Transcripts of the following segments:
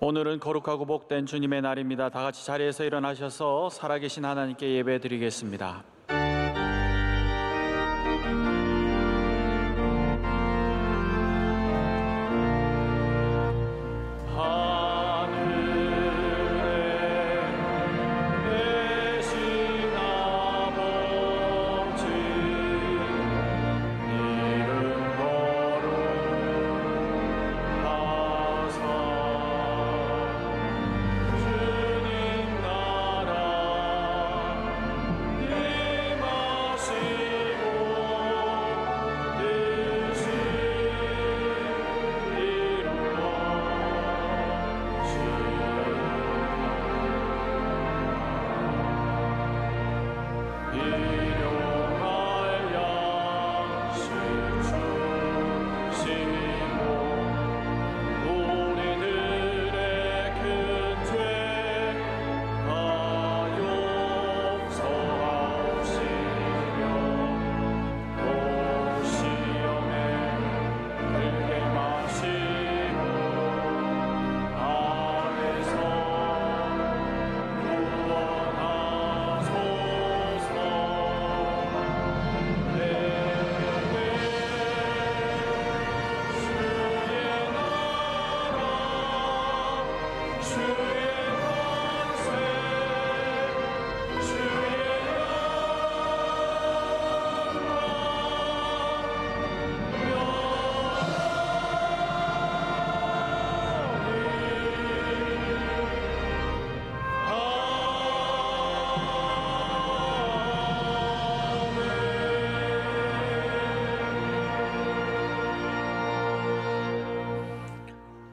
오늘은 거룩하고 복된 주님의 날입니다. 다 같이 자리에서 일어나셔서 살아계신 하나님께 예배드리겠습니다.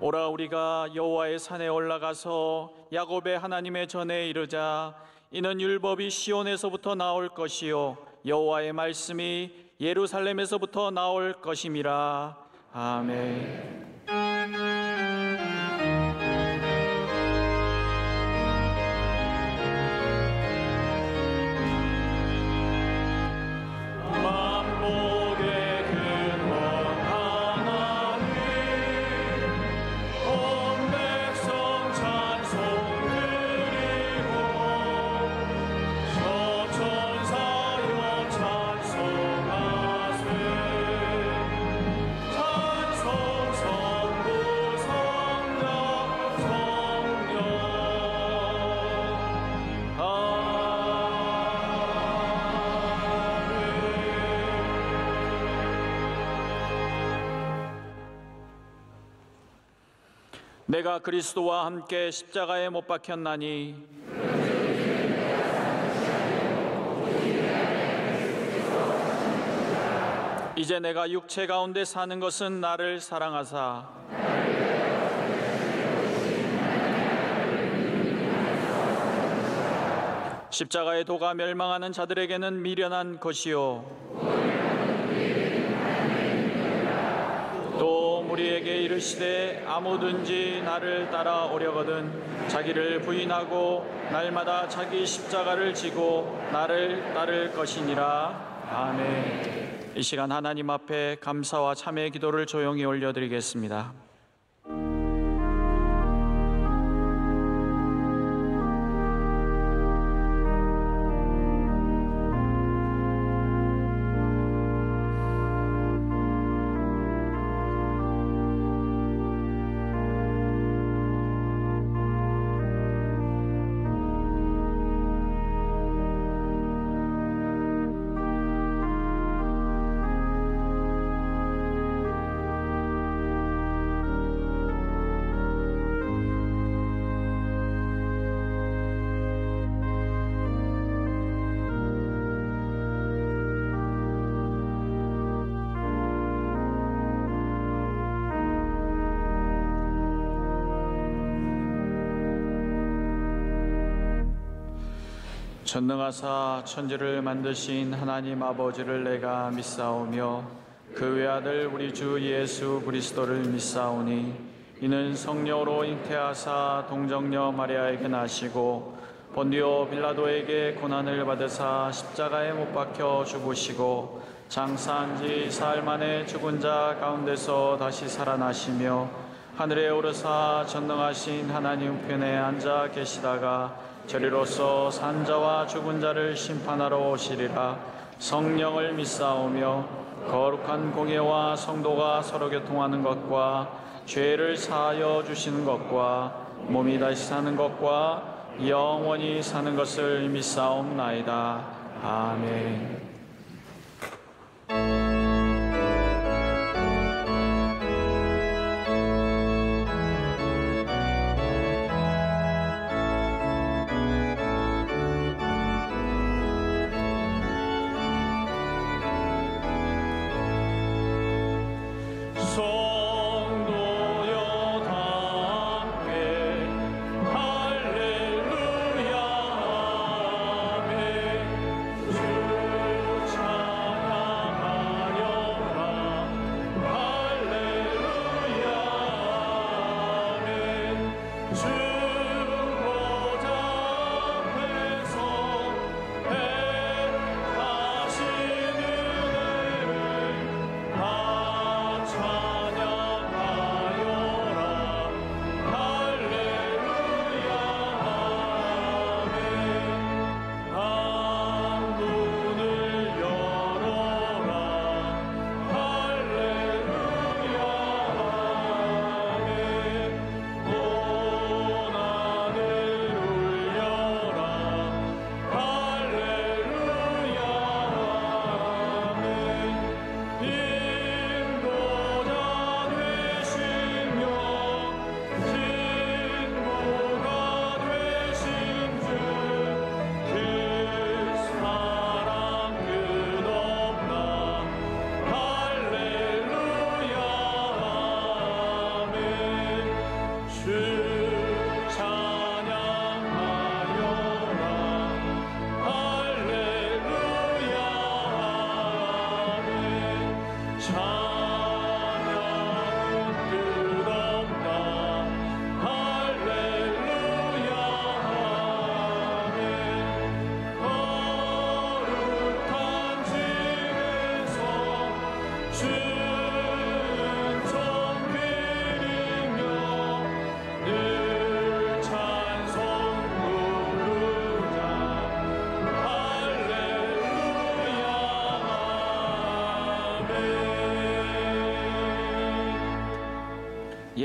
오라 우리가 여호와의 산에 올라가서 야곱의 하나님의 전에 이르자. 이는 율법이 시온에서부터 나올 것이요 여호와의 말씀이 예루살렘에서부터 나올 것임이라. 아멘. 내가 그리스도와 함께 십자가에 못 박혔나니 이제 내가 육체 가운데 사는 것은 나를 사랑하사 십자가의 도가 멸망하는 자들에게는 미련한 것이요 또 우리에게 이르시되 아무든지 나를 따라오려거든 자기를 부인하고 날마다 자기 십자가를 지고 나를 따를 것이니라. 아멘. 이 시간 하나님 앞에 감사와 참회의 기도를 조용히 올려드리겠습니다. 전능하사 천지를 만드신 하나님 아버지를 내가 믿사오며 그 외아들 우리 주 예수 그리스도를 믿사오니 이는 성령으로 잉태하사 동정녀 마리아에게 나시고 본디오 빌라도에게 고난을 받으사 십자가에 못 박혀 죽으시고 장사한 지 사흘 만에 죽은 자 가운데서 다시 살아나시며 하늘에 오르사 전능하신 하나님 우편에 앉아 계시다가 저리로서 산자와 죽은 자를 심판하러 오시리라. 성령을 믿사오며 거룩한 공예와 성도가 서로 교통하는 것과 죄를 사하여 주시는 것과 몸이 다시 사는 것과 영원히 사는 것을 믿사옵나이다. 아멘.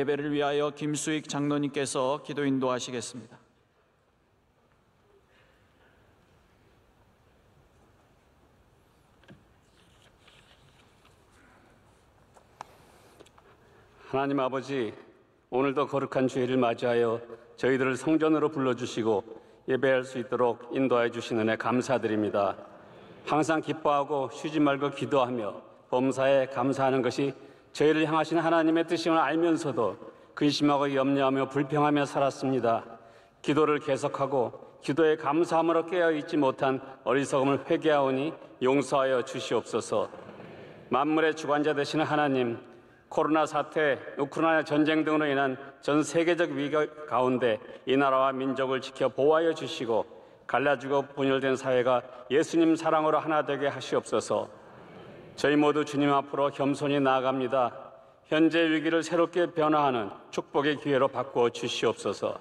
예배를 위하여 김수익 장로님께서 기도 인도하시겠습니다. 하나님 아버지, 오늘도 거룩한 주일을 맞이하여 저희들을 성전으로 불러주시고 예배할 수 있도록 인도해 주신 은혜 감사드립니다. 항상 기뻐하고 쉬지 말고 기도하며 범사에 감사하는 것이 저희를 향하신 하나님의 뜻임을 알면서도 근심하고 염려하며 불평하며 살았습니다. 기도를 계속하고 기도에 감사함으로 깨어있지 못한 어리석음을 회개하오니 용서하여 주시옵소서. 만물의 주관자 되시는 하나님, 코로나 사태, 우크라이나 전쟁 등으로 인한 전 세계적 위기 가운데 이 나라와 민족을 지켜 보호하여 주시고 갈라지고 분열된 사회가 예수님 사랑으로 하나 되게 하시옵소서. 저희 모두 주님 앞으로 겸손히 나아갑니다. 현재 위기를 새롭게 변화하는 축복의 기회로 바꾸어 주시옵소서.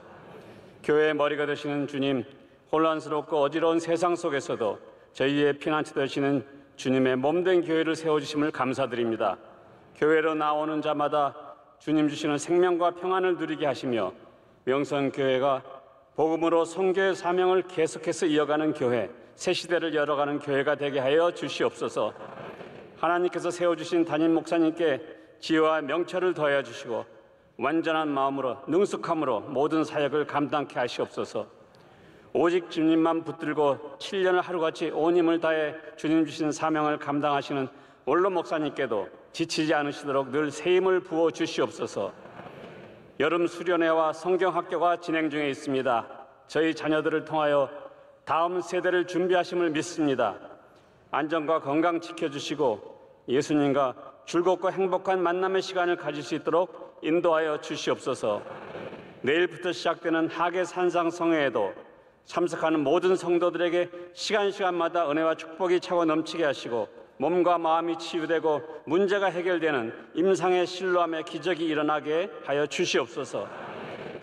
교회의 머리가 되시는 주님, 혼란스럽고 어지러운 세상 속에서도 저희의 피난처 되시는 주님의 몸된 교회를 세워주심을 감사드립니다. 교회로 나오는 자마다 주님 주시는 생명과 평안을 누리게 하시며 명성교회가 복음으로 선교의 사명을 계속해서 이어가는 교회, 새 시대를 열어가는 교회가 되게 하여 주시옵소서. 하나님께서 세워주신 담임 목사님께 지혜와 명철을 더하여 주시고 완전한 마음으로 능숙함으로 모든 사역을 감당케 하시옵소서. 오직 주님만 붙들고 7년을 하루같이 온 힘을 다해 주님 주신 사명을 감당하시는 원로 목사님께도 지치지 않으시도록 늘 새 힘을 부어 주시옵소서. 여름 수련회와 성경학교가 진행 중에 있습니다. 저희 자녀들을 통하여 다음 세대를 준비하심을 믿습니다. 안전과 건강 지켜주시고 예수님과 즐겁고 행복한 만남의 시간을 가질 수 있도록 인도하여 주시옵소서. 내일부터 시작되는 하계 산상성회에도 참석하는 모든 성도들에게 시간마다 은혜와 축복이 차고 넘치게 하시고 몸과 마음이 치유되고 문제가 해결되는 임상의 신뢰함의 기적이 일어나게 하여 주시옵소서.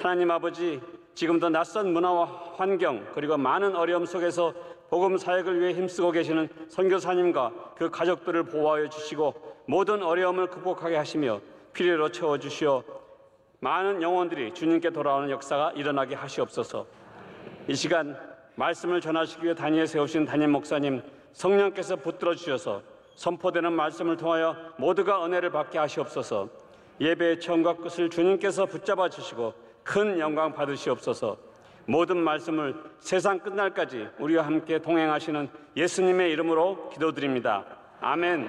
하나님 아버지, 지금도 낯선 문화와 환경 그리고 많은 어려움 속에서 복음 사역을 위해 힘쓰고 계시는 선교사님과 그 가족들을 보호하여 주시고 모든 어려움을 극복하게 하시며 필요로 채워주시어 많은 영혼들이 주님께 돌아오는 역사가 일어나게 하시옵소서. 이 시간 말씀을 전하시기 위해 단위에 세우신 담임 목사님, 성령께서 붙들어 주셔서 선포되는 말씀을 통하여 모두가 은혜를 받게 하시옵소서. 예배의 처음과 끝을 주님께서 붙잡아 주시고 큰 영광 받으시옵소서. 모든 말씀을 세상 끝날까지 우리와 함께 동행하시는 예수님의 이름으로 기도드립니다. 아멘.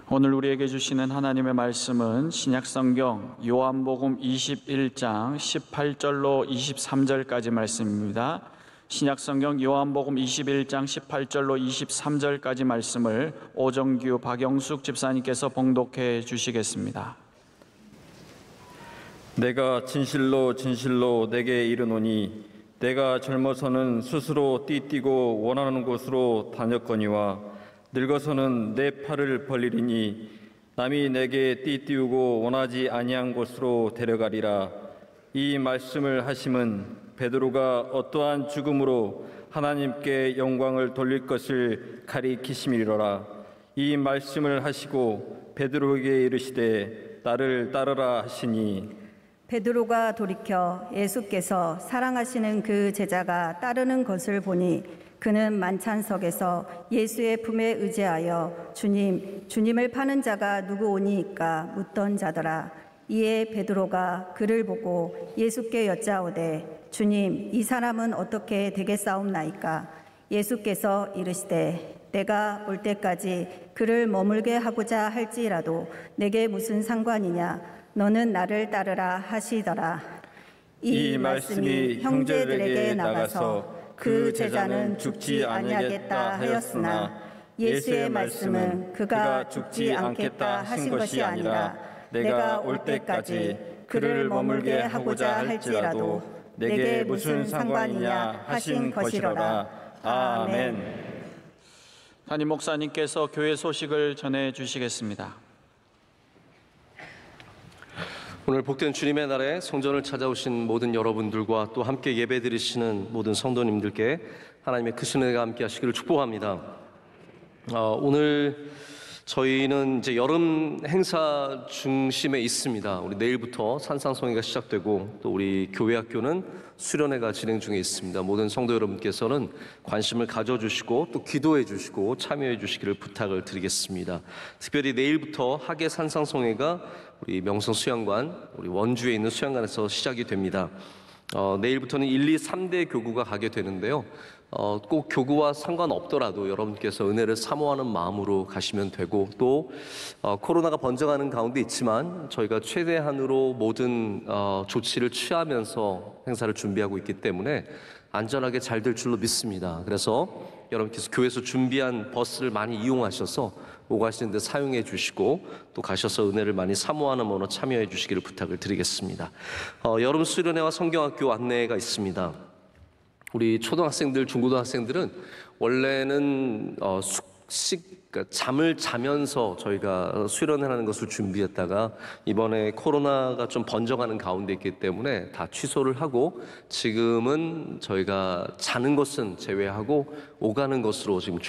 오늘 우리에게 주시는 하나님의 말씀은 신약성경 요한복음 21장 18절로 23절까지 말씀입니다. 신약성경 요한복음 21장 18절로 23절까지 말씀을 오정규 박영숙 집사님께서 봉독해 주시겠습니다. 내가 진실로 진실로 내게 이르노니 내가 젊어서는 스스로 띠뛰고 원하는 곳으로 다녔거니와 늙어서는 내 팔을 벌리리니 남이 내게 띠띠우고 원하지 아니한 곳으로 데려가리라. 이 말씀을 하심은 베드로가 어떠한 죽음으로 하나님께 영광을 돌릴 것을 가리키심이로라. 이 말씀을 하시고 베드로에게 이르시되 나를 따르라 하시니 베드로가 돌이켜 예수께서 사랑하시는 그 제자가 따르는 것을 보니 그는 만찬석에서 예수의 품에 의지하여 주님을 파는 자가 누구오니이까 묻던 자더라. 이에 베드로가 그를 보고 예수께 여짜오되 주님, 이 사람은 어떻게 되겠사옵나이까? 예수께서 이르시되 내가 올 때까지 그를 머물게 하고자 할지라도 내게 무슨 상관이냐? 너는 나를 따르라 하시더라. 이 말씀이 형제들에게 나가서 그 제자는 죽지 아니하겠다 하였으나 예수의 말씀은 그가 죽지 않겠다 하신 것이 아니라 내가 올 때까지 그를 머물게 하고자 할지라도 내게 무슨 상관이냐 하신 것이로라. 아멘. 담임 목사님께서 교회 소식을 전해 주시겠습니다. 오늘 복된 주님의 날에 성전을 찾아오신 모든 여러분들과 또 함께 예배드리시는 모든 성도님들께 하나님의 크신 은혜가 함께 하시기를 축복합니다. 오늘 저희는 이제 여름 행사 중심에 있습니다. 우리 내일부터 산상송회가 시작되고 또 우리 교회 학교는 수련회가 진행 중에 있습니다. 모든 성도 여러분께서는 관심을 가져주시고 또 기도해 주시고 참여해 주시기를 부탁을 드리겠습니다. 특별히 내일부터 학예 산상송회가 우리 명성 수양관, 우리 원주에 있는 수양관에서 시작이 됩니다. 내일부터는 1, 2, 3대 교구가 가게 되는데요. 꼭 교구와 상관없더라도 여러분께서 은혜를 사모하는 마음으로 가시면 되고 또 코로나가 번져가는 가운데 있지만 저희가 최대한으로 모든 조치를 취하면서 행사를 준비하고 있기 때문에 안전하게 잘 될 줄로 믿습니다. 그래서 여러분께서 교회에서 준비한 버스를 많이 이용하셔서 오고 가시는 데 사용해 주시고 또 가셔서 은혜를 많이 사모하는 마음으로 참여해 주시기를 부탁을 드리겠습니다. 여름 수련회와 성경학교 안내가 있습니다. 우리 초등학생들, 중고등학생들은 원래는 그러니까 잠을 자면서 저희가 수련을 하는 것을 준비했다가 이번에 코로나가 좀 번져가는 가운데 있기 때문에 다 취소를 하고 지금은 저희가 자는 것은 제외하고 오가는 것으로 지금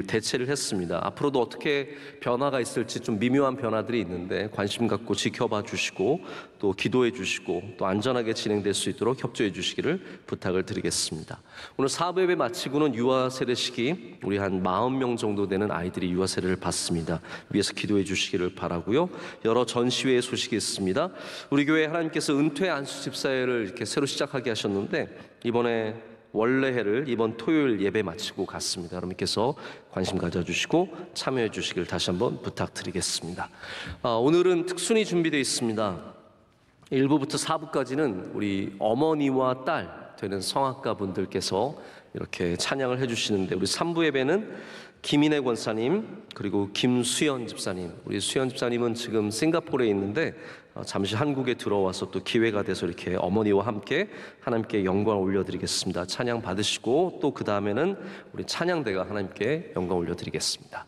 대체를 했습니다. 앞으로도 어떻게 변화가 있을지 좀 미묘한 변화들이 있는데 관심 갖고 지켜봐 주시고 또 기도해 주시고 또 안전하게 진행될 수 있도록 협조해 주시기를 부탁을 드리겠습니다. 오늘 사부 예배 마치고는 유아 세례식이 우리 한 40명 정도 되는 아이들이 유아 세례를 받습니다. 위에서 기도해 주시기를 바라고요. 여러 전시회의 소식이 있습니다. 우리 교회 하나님께서 은퇴 안수 집사회를 이렇게 새로 시작하게 하셨는데 이번에 원래 해를 이번 토요일 예배 마치고 갔습니다. 여러분께서 관심 가져주시고 참여해 주시길 다시 한번 부탁드리겠습니다. 오늘은 특순이 준비되어 있습니다. 1부부터 4부까지는 우리 어머니와 딸 되는 성악가 분들께서 이렇게 찬양을 해주시는데 우리 3부 예배는 김인혜 권사님, 그리고 김수연 집사님. 우리 수연 집사님은 지금 싱가포르에 있는데 잠시 한국에 들어와서 또 기회가 돼서 이렇게 어머니와 함께 하나님께 영광을 올려드리겠습니다. 찬양 받으시고 또 그 다음에는 우리 찬양대가 하나님께 영광 올려드리겠습니다.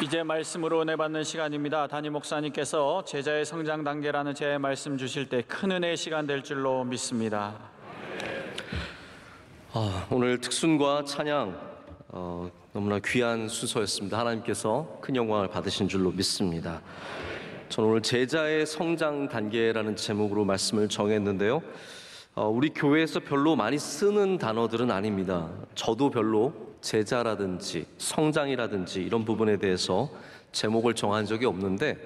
이제 말씀으로 은혜 받는 시간입니다. 담임 목사님께서 제자의 성장 단계라는 제 말씀 주실 때 큰 은혜의 시간 될 줄로 믿습니다. 오늘 특순과 찬양 너무나 귀한 순서였습니다. 하나님께서 큰 영광을 받으신 줄로 믿습니다. 저는 오늘 제자의 성장 단계라는 제목으로 말씀을 정했는데요. 우리 교회에서 별로 많이 쓰는 단어들은 아닙니다. 저도 별로 제자라든지 성장이라든지 이런 부분에 대해서 제목을 정한 적이 없는데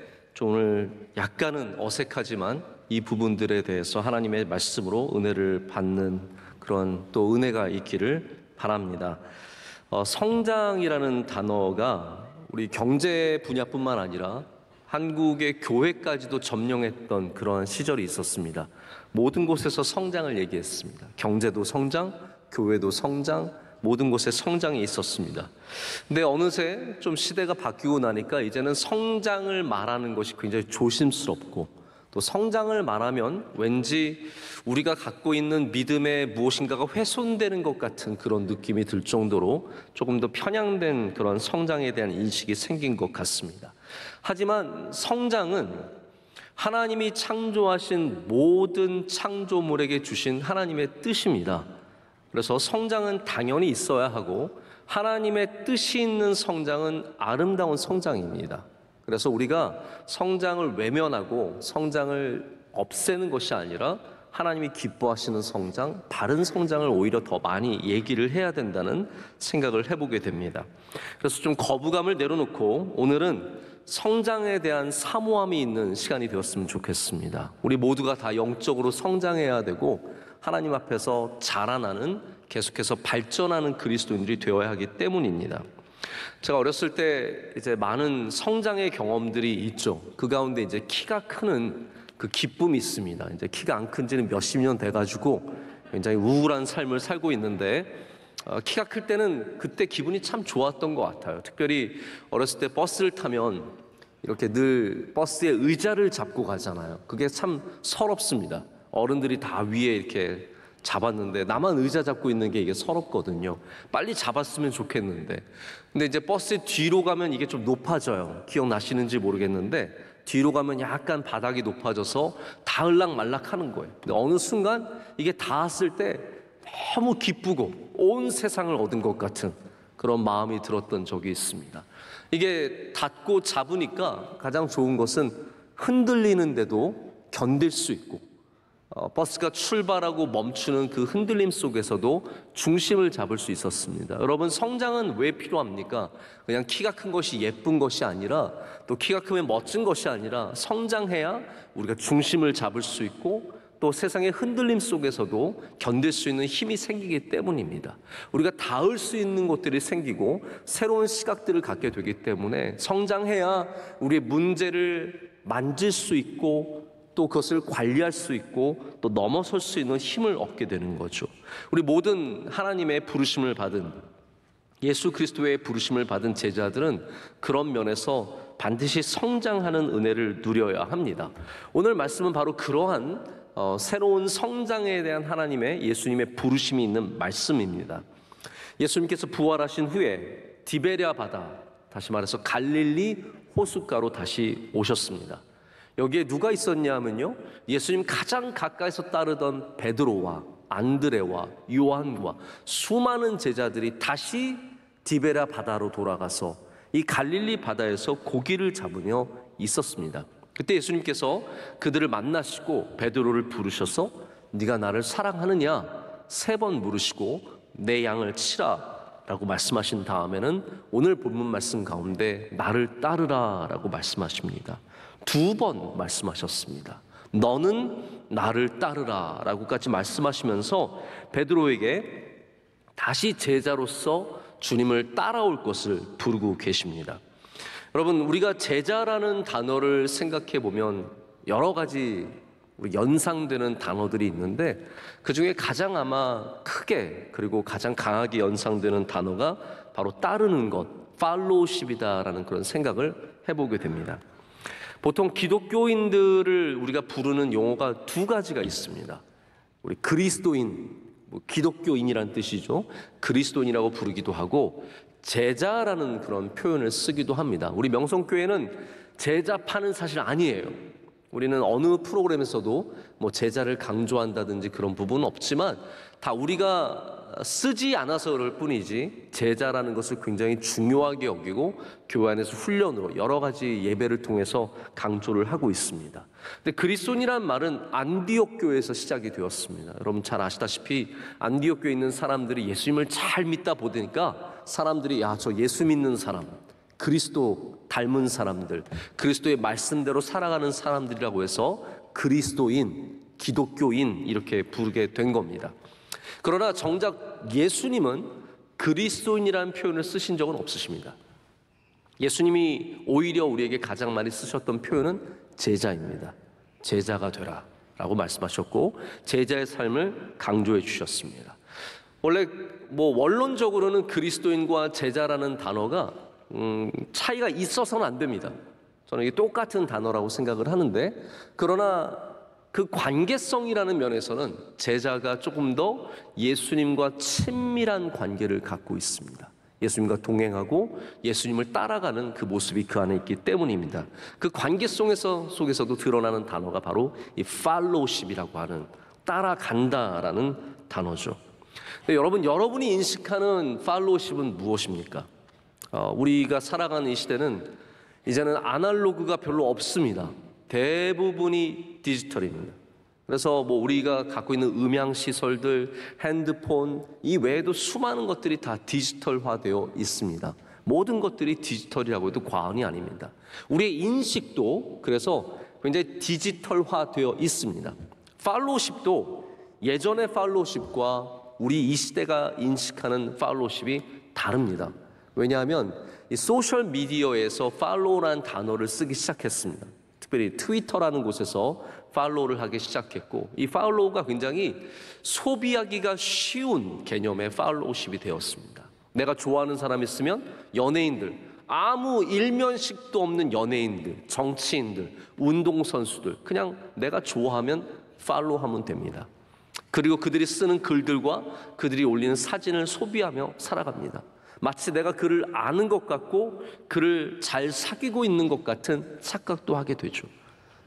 오늘 약간은 어색하지만 이 부분들에 대해서 하나님의 말씀으로 은혜를 받는 그런 또 은혜가 있기를 바랍니다. 성장이라는 단어가 우리 경제 분야뿐만 아니라 한국의 교회까지도 점령했던 그런 시절이 있었습니다. 모든 곳에서 성장을 얘기했습니다. 경제도 성장, 교회도 성장, 모든 곳에 성장이 있었습니다. 근데 어느새 좀 시대가 바뀌고 나니까 이제는 성장을 말하는 것이 굉장히 조심스럽고 또 성장을 말하면 왠지 우리가 갖고 있는 믿음의 무엇인가가 훼손되는 것 같은 그런 느낌이 들 정도로 조금 더 편향된 그런 성장에 대한 인식이 생긴 것 같습니다. 하지만 성장은 하나님이 창조하신 모든 창조물에게 주신 하나님의 뜻입니다. 그래서 성장은 당연히 있어야 하고 하나님의 뜻이 있는 성장은 아름다운 성장입니다. 그래서 우리가 성장을 외면하고 성장을 없애는 것이 아니라 하나님이 기뻐하시는 성장, 바른 성장을 오히려 더 많이 얘기를 해야 된다는 생각을 해보게 됩니다. 그래서 좀 거부감을 내려놓고 오늘은 성장에 대한 사모함이 있는 시간이 되었으면 좋겠습니다. 우리 모두가 다 영적으로 성장해야 되고 하나님 앞에서 자라나는, 계속해서 발전하는 그리스도인들이 되어야 하기 때문입니다. 제가 어렸을 때 이제 많은 성장의 경험들이 있죠. 그 가운데 이제 키가 크는 그 기쁨이 있습니다. 이제 키가 안 큰 지는 몇십 년 돼가지고 굉장히 우울한 삶을 살고 있는데 키가 클 때는 그때 기분이 참 좋았던 것 같아요. 특별히 어렸을 때 버스를 타면 이렇게 늘 버스에 의자를 잡고 가잖아요. 그게 참 서럽습니다. 어른들이 다 위에 이렇게 잡았는데 나만 의자 잡고 있는 게 이게 서럽거든요. 빨리 잡았으면 좋겠는데. 근데 이제 버스 뒤로 가면 이게 좀 높아져요. 기억나시는지 모르겠는데 뒤로 가면 약간 바닥이 높아져서 닿을락 말락 하는 거예요. 근데 어느 순간 이게 닿았을 때 너무 기쁘고 온 세상을 얻은 것 같은 그런 마음이 들었던 적이 있습니다. 이게 닿고 잡으니까 가장 좋은 것은 흔들리는데도 견딜 수 있고 버스가 출발하고 멈추는 그 흔들림 속에서도 중심을 잡을 수 있었습니다. 여러분, 성장은 왜 필요합니까? 그냥 키가 큰 것이 예쁜 것이 아니라 또 키가 크면 멋진 것이 아니라 성장해야 우리가 중심을 잡을 수 있고 또 세상의 흔들림 속에서도 견딜 수 있는 힘이 생기기 때문입니다. 우리가 닿을 수 있는 것들이 생기고 새로운 시각들을 갖게 되기 때문에 성장해야 우리의 문제를 만질 수 있고 또 그것을 관리할 수 있고 또 넘어설 수 있는 힘을 얻게 되는 거죠. 우리 모든 하나님의 부르심을 받은 예수 그리스도의 부르심을 받은 제자들은 그런 면에서 반드시 성장하는 은혜를 누려야 합니다. 오늘 말씀은 바로 그러한 새로운 성장에 대한 하나님의 예수님의 부르심이 있는 말씀입니다. 예수님께서 부활하신 후에 디베랴 바다, 다시 말해서 갈릴리 호숫가로 다시 오셨습니다. 여기에 누가 있었냐 하면요, 예수님 가장 가까이서 따르던 베드로와 안드레와 요한과 수많은 제자들이 다시 디베랴 바다로 돌아가서 이 갈릴리 바다에서 고기를 잡으며 있었습니다. 그때 예수님께서 그들을 만나시고 베드로를 부르셔서 네가 나를 사랑하느냐 3번 물으시고 내 양을 치라 라고 말씀하신 다음에는 오늘 본문 말씀 가운데 나를 따르라 라고 말씀하십니다. 2번 말씀하셨습니다. 너는 나를 따르라 라고까지 말씀하시면서 베드로에게 다시 제자로서 주님을 따라올 것을 부르고 계십니다. 여러분, 우리가 제자라는 단어를 생각해 보면 여러 가지 연상되는 단어들이 있는데 그중에 가장 아마 크게 그리고 가장 강하게 연상되는 단어가 바로 따르는 것, 팔로우십이다라는 그런 생각을 해보게 됩니다. 보통 기독교인들을 우리가 부르는 용어가 2가지가 있습니다. 우리 그리스도인, 기독교인이란 뜻이죠. 그리스도인이라고 부르기도 하고 제자라는 그런 표현을 쓰기도 합니다. 우리 명성교회는 제자파는 사실 아니에요. 우리는 어느 프로그램에서도 뭐 제자를 강조한다든지 그런 부분은 없지만 다 우리가 쓰지 않아서 그럴 뿐이지 제자라는 것을 굉장히 중요하게 여기고 교회 안에서 훈련으로 여러 가지 예배를 통해서 강조를 하고 있습니다. 근데 그리스도인이라는 말은 안디옥 교회에서 시작이 되었습니다. 여러분 잘 아시다시피 안디옥 교회에 있는 사람들이 예수님을 잘 믿다 보니까 사람들이 야, 저 예수 믿는 사람, 그리스도 닮은 사람들, 그리스도의 말씀대로 살아가는 사람들이라고 해서 그리스도인, 기독교인 이렇게 부르게 된 겁니다. 그러나 정작 예수님은 그리스도인이라는 표현을 쓰신 적은 없으십니다. 예수님이 오히려 우리에게 가장 많이 쓰셨던 표현은 제자입니다. 제자가 되라 라고 말씀하셨고 제자의 삶을 강조해 주셨습니다. 원래 뭐 원론적으로는 그리스도인과 제자라는 단어가 차이가 있어서는 안 됩니다. 저는 이게 똑같은 단어라고 생각을 하는데 그러나 그 관계성이라는 면에서는 제자가 조금 더 예수님과 친밀한 관계를 갖고 있습니다. 예수님과 동행하고 예수님을 따라가는 그 모습이 그 안에 있기 때문입니다. 그 관계성에서도 드러나는 단어가 바로 이 fellowship이라고 하는 따라간다라는 단어죠. 근데 여러분이 인식하는 fellowship은 무엇입니까? 우리가 살아가는 이 시대는 이제는 아날로그가 별로 없습니다. 대부분이 디지털입니다. 그래서 뭐 우리가 갖고 있는 음향 시설들, 핸드폰 이 외에도 수많은 것들이 다 디지털화되어 있습니다. 모든 것들이 디지털이라고 해도 과언이 아닙니다. 우리의 인식도 그래서 굉장히 디지털화되어 있습니다. 팔로우십도 예전의 팔로우십과 우리 이 시대가 인식하는 팔로우십이 다릅니다. 왜냐하면 이 소셜 미디어에서 팔로우라는 단어를 쓰기 시작했습니다. 특별히 트위터라는 곳에서 팔로우를 하기 시작했고 이 팔로우가 굉장히 소비하기가 쉬운 개념의 팔로우십이 되었습니다. 내가 좋아하는 사람이 있으면 연예인들, 아무 일면식도 없는 연예인들, 정치인들, 운동선수들 그냥 내가 좋아하면 팔로우하면 됩니다. 그리고 그들이 쓰는 글들과 그들이 올리는 사진을 소비하며 살아갑니다. 마치 내가 그를 아는 것 같고 그를 잘 사귀고 있는 것 같은 착각도 하게 되죠.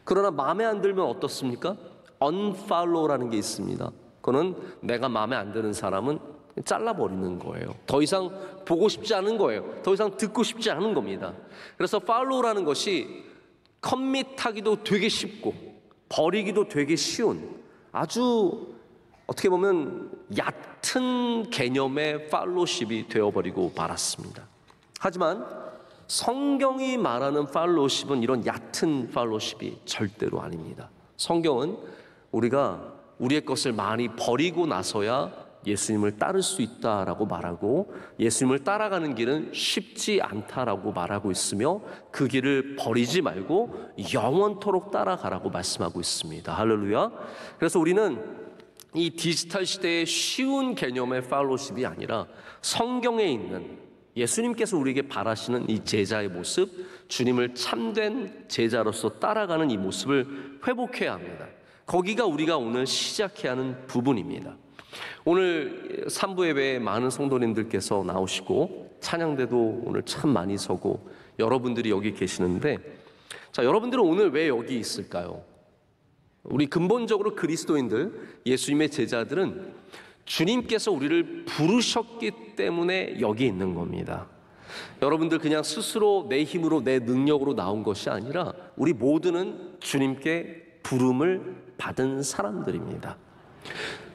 그러나 마음에 안 들면 어떻습니까? unfollow라는 게 있습니다. 그거는 내가 마음에 안 드는 사람은 잘라버리는 거예요. 더 이상 보고 싶지 않은 거예요. 더 이상 듣고 싶지 않은 겁니다. 그래서 follow라는 것이 커밋하기도 되게 쉽고 버리기도 되게 쉬운 아주 어떻게 보면 얕은 개념의 팔로우십이 되어버리고 말았습니다. 하지만 성경이 말하는 팔로우십은 이런 얕은 팔로우십이 절대로 아닙니다. 성경은 우리가 우리의 것을 많이 버리고 나서야 예수님을 따를 수 있다라고 말하고 예수님을 따라가는 길은 쉽지 않다라고 말하고 있으며 그 길을 버리지 말고 영원토록 따라가라고 말씀하고 있습니다. 할렐루야. 그래서 우리는 이 디지털 시대의 쉬운 개념의 팔로우십이 아니라 성경에 있는 예수님께서 우리에게 바라시는 이 제자의 모습, 주님을 참된 제자로서 따라가는 이 모습을 회복해야 합니다. 거기가 우리가 오늘 시작해야 하는 부분입니다. 오늘 3부 예배에 많은 성도님들께서 나오시고 찬양대도 오늘 참 많이 서고 여러분들이 여기 계시는데 자, 여러분들은 오늘 왜 여기 있을까요? 우리 근본적으로 그리스도인들, 예수님의 제자들은 주님께서 우리를 부르셨기 때문에 여기 있는 겁니다. 여러분들 그냥 스스로 내 힘으로 내 능력으로 나온 것이 아니라 우리 모두는 주님께 부름을 받은 사람들입니다.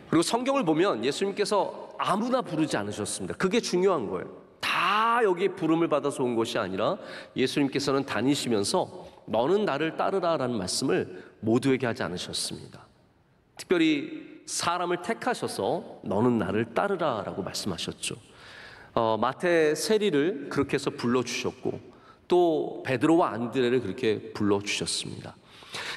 그리고 성경을 보면 예수님께서 아무나 부르지 않으셨습니다. 그게 중요한 거예요. 다 여기에 부름을 받아서 온 것이 아니라 예수님께서는 다니시면서 너는 나를 따르라 라는 말씀을 모두에게 하지 않으셨습니다. 특별히 사람을 택하셔서 너는 나를 따르라 라고 말씀하셨죠. 마태 세리를 그렇게 해서 불러주셨고 또 베드로와 안드레를 그렇게 불러주셨습니다.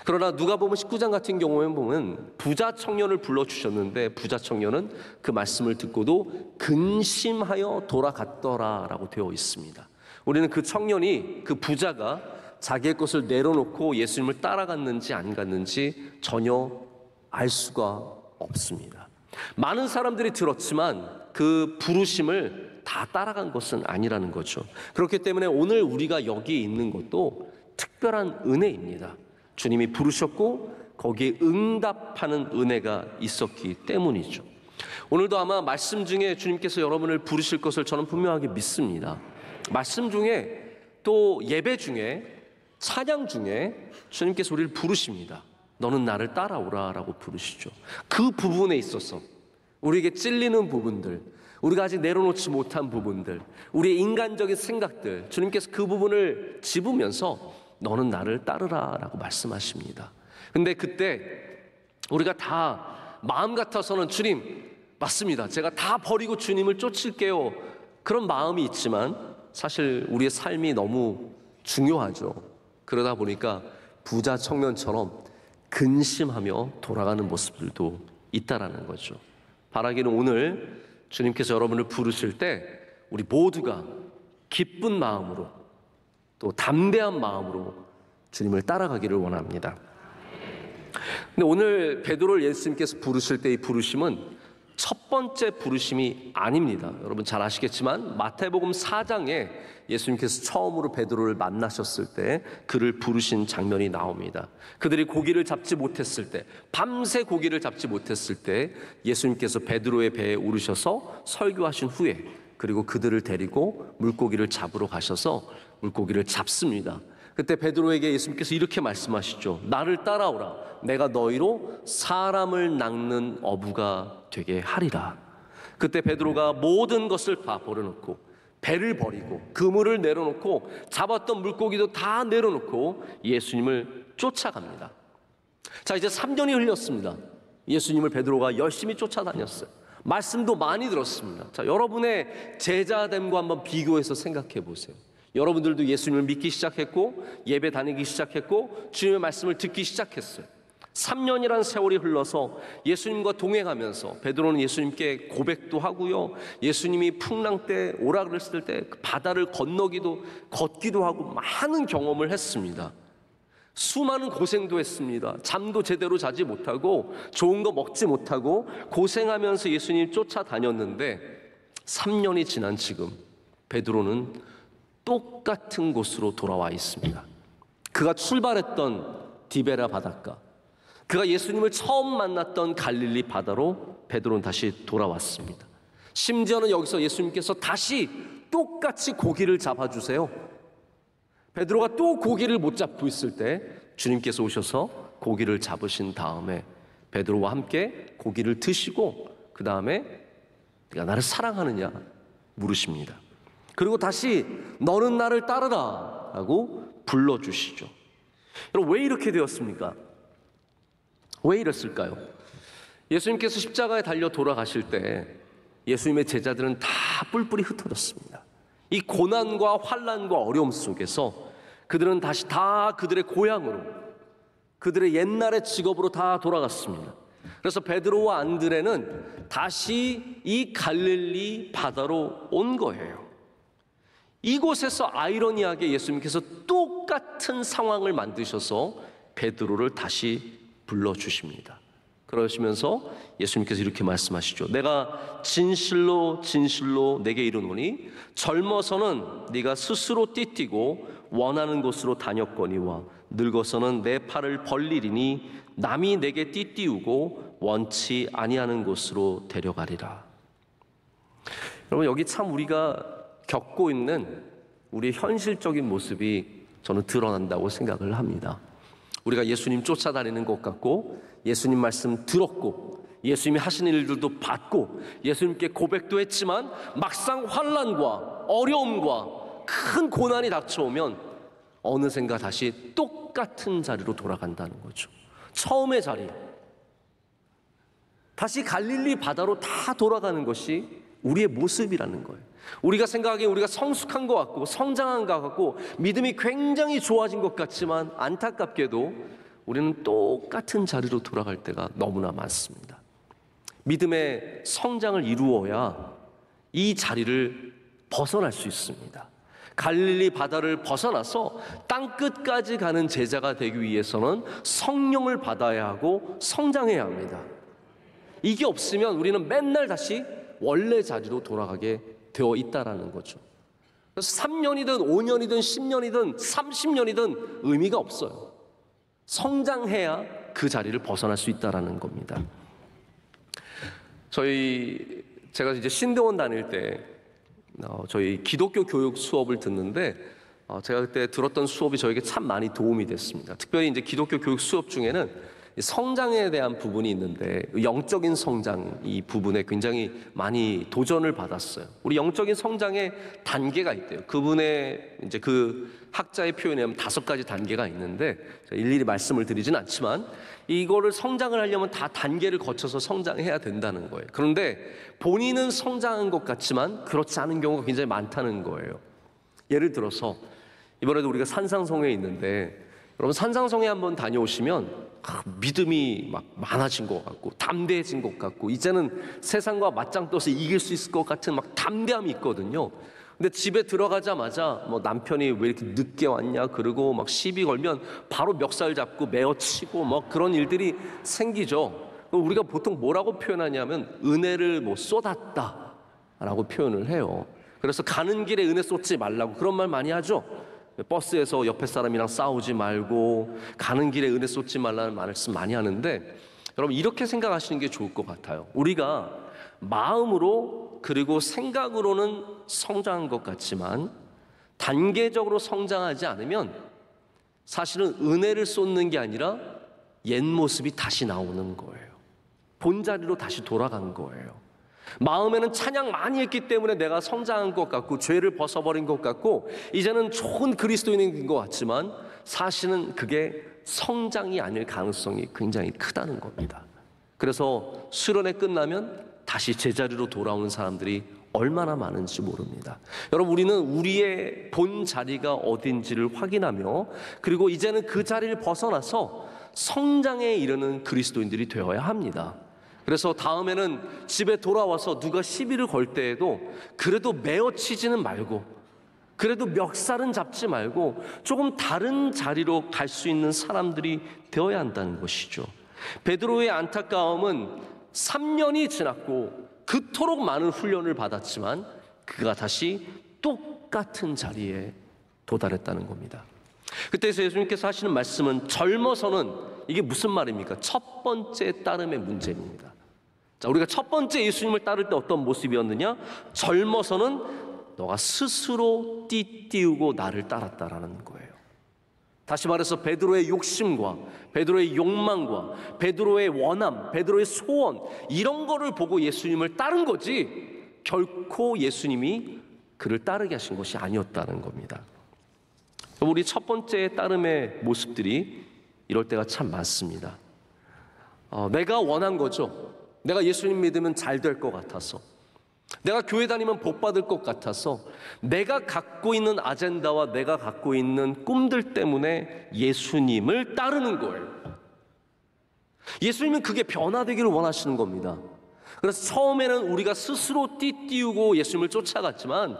그러나 누가복음 19장 같은 경우에 보면 부자 청년을 불러주셨는데 부자 청년은 그 말씀을 듣고도 근심하여 돌아갔더라라고 되어 있습니다. 우리는 그 청년이 그 부자가 자기의 것을 내려놓고 예수님을 따라갔는지 안 갔는지 전혀 알 수가 없습니다. 많은 사람들이 들었지만 그 부르심을 다 따라간 것은 아니라는 거죠. 그렇기 때문에 오늘 우리가 여기 있는 것도 특별한 은혜입니다. 주님이 부르셨고 거기에 응답하는 은혜가 있었기 때문이죠. 오늘도 아마 말씀 중에 주님께서 여러분을 부르실 것을 저는 분명하게 믿습니다. 말씀 중에 또 예배 중에 찬양 중에 주님께서 우리를 부르십니다. 너는 나를 따라오라 라고 부르시죠. 그 부분에 있어서 우리에게 찔리는 부분들, 우리가 아직 내려놓지 못한 부분들, 우리의 인간적인 생각들, 주님께서 그 부분을 집으면서 너는 나를 따르라 라고 말씀하십니다. 근데 그때 우리가 다 마음 같아서는 주님 맞습니다, 제가 다 버리고 주님을 쫓을게요, 그런 마음이 있지만 사실 우리의 삶이 너무 중요하죠. 그러다 보니까 부자 청년처럼 근심하며 돌아가는 모습들도 있다라는 거죠. 바라기는 오늘 주님께서 여러분을 부르실 때 우리 모두가 기쁜 마음으로 또 담대한 마음으로 주님을 따라가기를 원합니다. 근데 오늘 베드로를 예수님께서 부르실 때 이 부르심은 첫 번째 부르심이 아닙니다. 여러분 잘 아시겠지만 마태복음 4장에 예수님께서 처음으로 베드로를 만나셨을 때 그를 부르신 장면이 나옵니다. 그들이 고기를 잡지 못했을 때, 밤새 고기를 잡지 못했을 때 예수님께서 베드로의 배에 오르셔서 설교하신 후에 그리고 그들을 데리고 물고기를 잡으러 가셔서 물고기를 잡습니다. 그때 베드로에게 예수님께서 이렇게 말씀하시죠. 나를 따라오라. 내가 너희로 사람을 낚는 어부가 되게 하리라. 그때 베드로가 모든 것을 다 버려놓고 배를 버리고 그물을 내려놓고 잡았던 물고기도 다 내려놓고 예수님을 쫓아갑니다. 자, 이제 3년이 흘렸습니다. 예수님을 베드로가 열심히 쫓아다녔어요. 말씀도 많이 들었습니다. 자, 여러분의 제자됨과 한번 비교해서 생각해 보세요. 여러분들도 예수님을 믿기 시작했고 예배 다니기 시작했고 주님의 말씀을 듣기 시작했어요. 3년이라는 세월이 흘러서 예수님과 동행하면서 베드로는 예수님께 고백도 하고요, 예수님이 풍랑 때 오라 그랬을 때 바다를 건너기도 걷기도 하고 많은 경험을 했습니다. 수많은 고생도 했습니다. 잠도 제대로 자지 못하고 좋은 거 먹지 못하고 고생하면서 예수님 쫓아다녔는데 3년이 지난 지금 베드로는 똑같은 곳으로 돌아와 있습니다. 그가 출발했던 디베라 바닷가, 그가 예수님을 처음 만났던 갈릴리 바다로 베드로는 다시 돌아왔습니다. 심지어는 여기서 예수님께서 다시 똑같이 고기를 잡아주세요. 베드로가 또 고기를 못 잡고 있을 때 주님께서 오셔서 고기를 잡으신 다음에 베드로와 함께 고기를 드시고 그 다음에 네가 나를 사랑하느냐 물으십니다. 그리고 다시 너는 나를 따르라 라고 불러주시죠. 여러분, 왜 이렇게 되었습니까? 왜 이랬을까요? 예수님께서 십자가에 달려 돌아가실 때 예수님의 제자들은 다 뿔뿔이 흩어졌습니다. 이 고난과 환난과 어려움 속에서 그들은 다시 다 그들의 고향으로, 그들의 옛날의 직업으로 다 돌아갔습니다. 그래서 베드로와 안드레는 다시 이 갈릴리 바다로 온 거예요. 이곳에서 아이러니하게 예수님께서 똑같은 상황을 만드셔서 베드로를 다시 불러주십니다. 그러시면서 예수님께서 이렇게 말씀하시죠. 내가 진실로 진실로 내게 이르노니 젊어서는 네가 스스로 띠띠고 원하는 곳으로 다녔거니와 늙어서는 내 팔을 벌리리니 남이 내게 띠띠우고 원치 아니하는 곳으로 데려가리라. 여러분, 여기 참 우리가 겪고 있는 우리의 현실적인 모습이 저는 드러난다고 생각을 합니다. 우리가 예수님 쫓아다니는 것 같고 예수님 말씀 들었고 예수님이 하시는 일들도 봤고 예수님께 고백도 했지만 막상 환난과 어려움과 큰 고난이 닥쳐오면 어느샌가 다시 똑같은 자리로 돌아간다는 거죠. 처음의 자리, 다시 갈릴리 바다로 다 돌아가는 것이 우리의 모습이라는 거예요. 우리가 생각하기에 우리가 성숙한 것 같고 성장한 것 같고 믿음이 굉장히 좋아진 것 같지만 안타깝게도 우리는 똑같은 자리로 돌아갈 때가 너무나 많습니다. 믿음의 성장을 이루어야 이 자리를 벗어날 수 있습니다. 갈릴리 바다를 벗어나서 땅끝까지 가는 제자가 되기 위해서는 성령을 받아야 하고 성장해야 합니다. 이게 없으면 우리는 맨날 다시 원래 자리로 돌아가게 되어 있다라는 거죠. 그래서 3년이든 5년이든 10년이든 30년이든 의미가 없어요. 성장해야 그 자리를 벗어날 수 있다라는 겁니다. 제가 이제 신대원 다닐 때 저희 기독교 교육 수업을 듣는데 제가 그때 들었던 수업이 저에게 참 많이 도움이 됐습니다. 특별히 이제 기독교 교육 수업 중에는 성장에 대한 부분이 있는데 영적인 성장 이 부분에 굉장히 많이 도전을 받았어요. 우리 영적인 성장의 단계가 있대요. 그분의 이제 그 학자의 표현에 하면 5가지 단계가 있는데 일일이 말씀을 드리진 않지만 이거를 성장을 하려면 다 단계를 거쳐서 성장해야 된다는 거예요. 그런데 본인은 성장한 것 같지만 그렇지 않은 경우가 굉장히 많다는 거예요. 예를 들어서 이번에도 우리가 산상성에 있는데 여러분 산상성에 한번 다녀오시면 믿음이 막 많아진 것 같고 담대해진 것 같고 이제는 세상과 맞짱 떠서 이길 수 있을 것 같은 막 담대함이 있거든요. 근데 집에 들어가자마자 뭐 남편이 왜 이렇게 늦게 왔냐 그러고 막 시비 걸면 바로 멱살 잡고 메어치고 뭐 그런 일들이 생기죠. 우리가 보통 뭐라고 표현하냐면 은혜를 뭐 쏟았다라고 표현을 해요. 그래서 가는 길에 은혜 쏟지 말라고 그런 말 많이 하죠. 버스에서 옆에 사람이랑 싸우지 말고 가는 길에 은혜 쏟지 말라는 말씀 많이 하는데 여러분 이렇게 생각하시는 게 좋을 것 같아요. 우리가 마음으로 그리고 생각으로는 성장한 것 같지만 단계적으로 성장하지 않으면 사실은 은혜를 쏟는 게 아니라 옛 모습이 다시 나오는 거예요. 본자리로 다시 돌아간 거예요. 마음에는 찬양 많이 했기 때문에 내가 성장한 것 같고 죄를 벗어버린 것 같고 이제는 좋은 그리스도인인 것 같지만 사실은 그게 성장이 아닐 가능성이 굉장히 크다는 겁니다. 그래서 수련회 끝나면 다시 제자리로 돌아오는 사람들이 얼마나 많은지 모릅니다. 여러분 우리는 우리의 본 자리가 어딘지를 확인하며 그리고 이제는 그 자리를 벗어나서 성장에 이르는 그리스도인들이 되어야 합니다. 그래서 다음에는 집에 돌아와서 누가 시비를 걸 때에도 그래도 메어치지는 말고 그래도 멱살은 잡지 말고 조금 다른 자리로 갈 수 있는 사람들이 되어야 한다는 것이죠. 베드로의 안타까움은 3년이 지났고 그토록 많은 훈련을 받았지만 그가 다시 똑같은 자리에 도달했다는 겁니다. 그때서 예수님께서 하시는 말씀은 젊어서는 이게 무슨 말입니까? 첫 번째 따름의 문제입니다. 자, 우리가 첫 번째 예수님을 따를 때 어떤 모습이었느냐? 젊어서는 너가 스스로 띠띠우고 나를 따랐다라는 거예요. 다시 말해서 베드로의 욕심과 베드로의 욕망과 베드로의 원함, 베드로의 소원 이런 거를 보고 예수님을 따른 거지 결코 예수님이 그를 따르게 하신 것이 아니었다는 겁니다. 우리 첫 번째 따름의 모습들이 이럴 때가 참 많습니다. 내가 원한 거죠. 내가 예수님 믿으면 잘 될 것 같아서 내가 교회 다니면 복 받을 것 같아서 내가 갖고 있는 아젠다와 내가 갖고 있는 꿈들 때문에 예수님을 따르는 거예요. 예수님은 그게 변화되기를 원하시는 겁니다. 그래서 처음에는 우리가 스스로 띠띠우고 예수님을 쫓아갔지만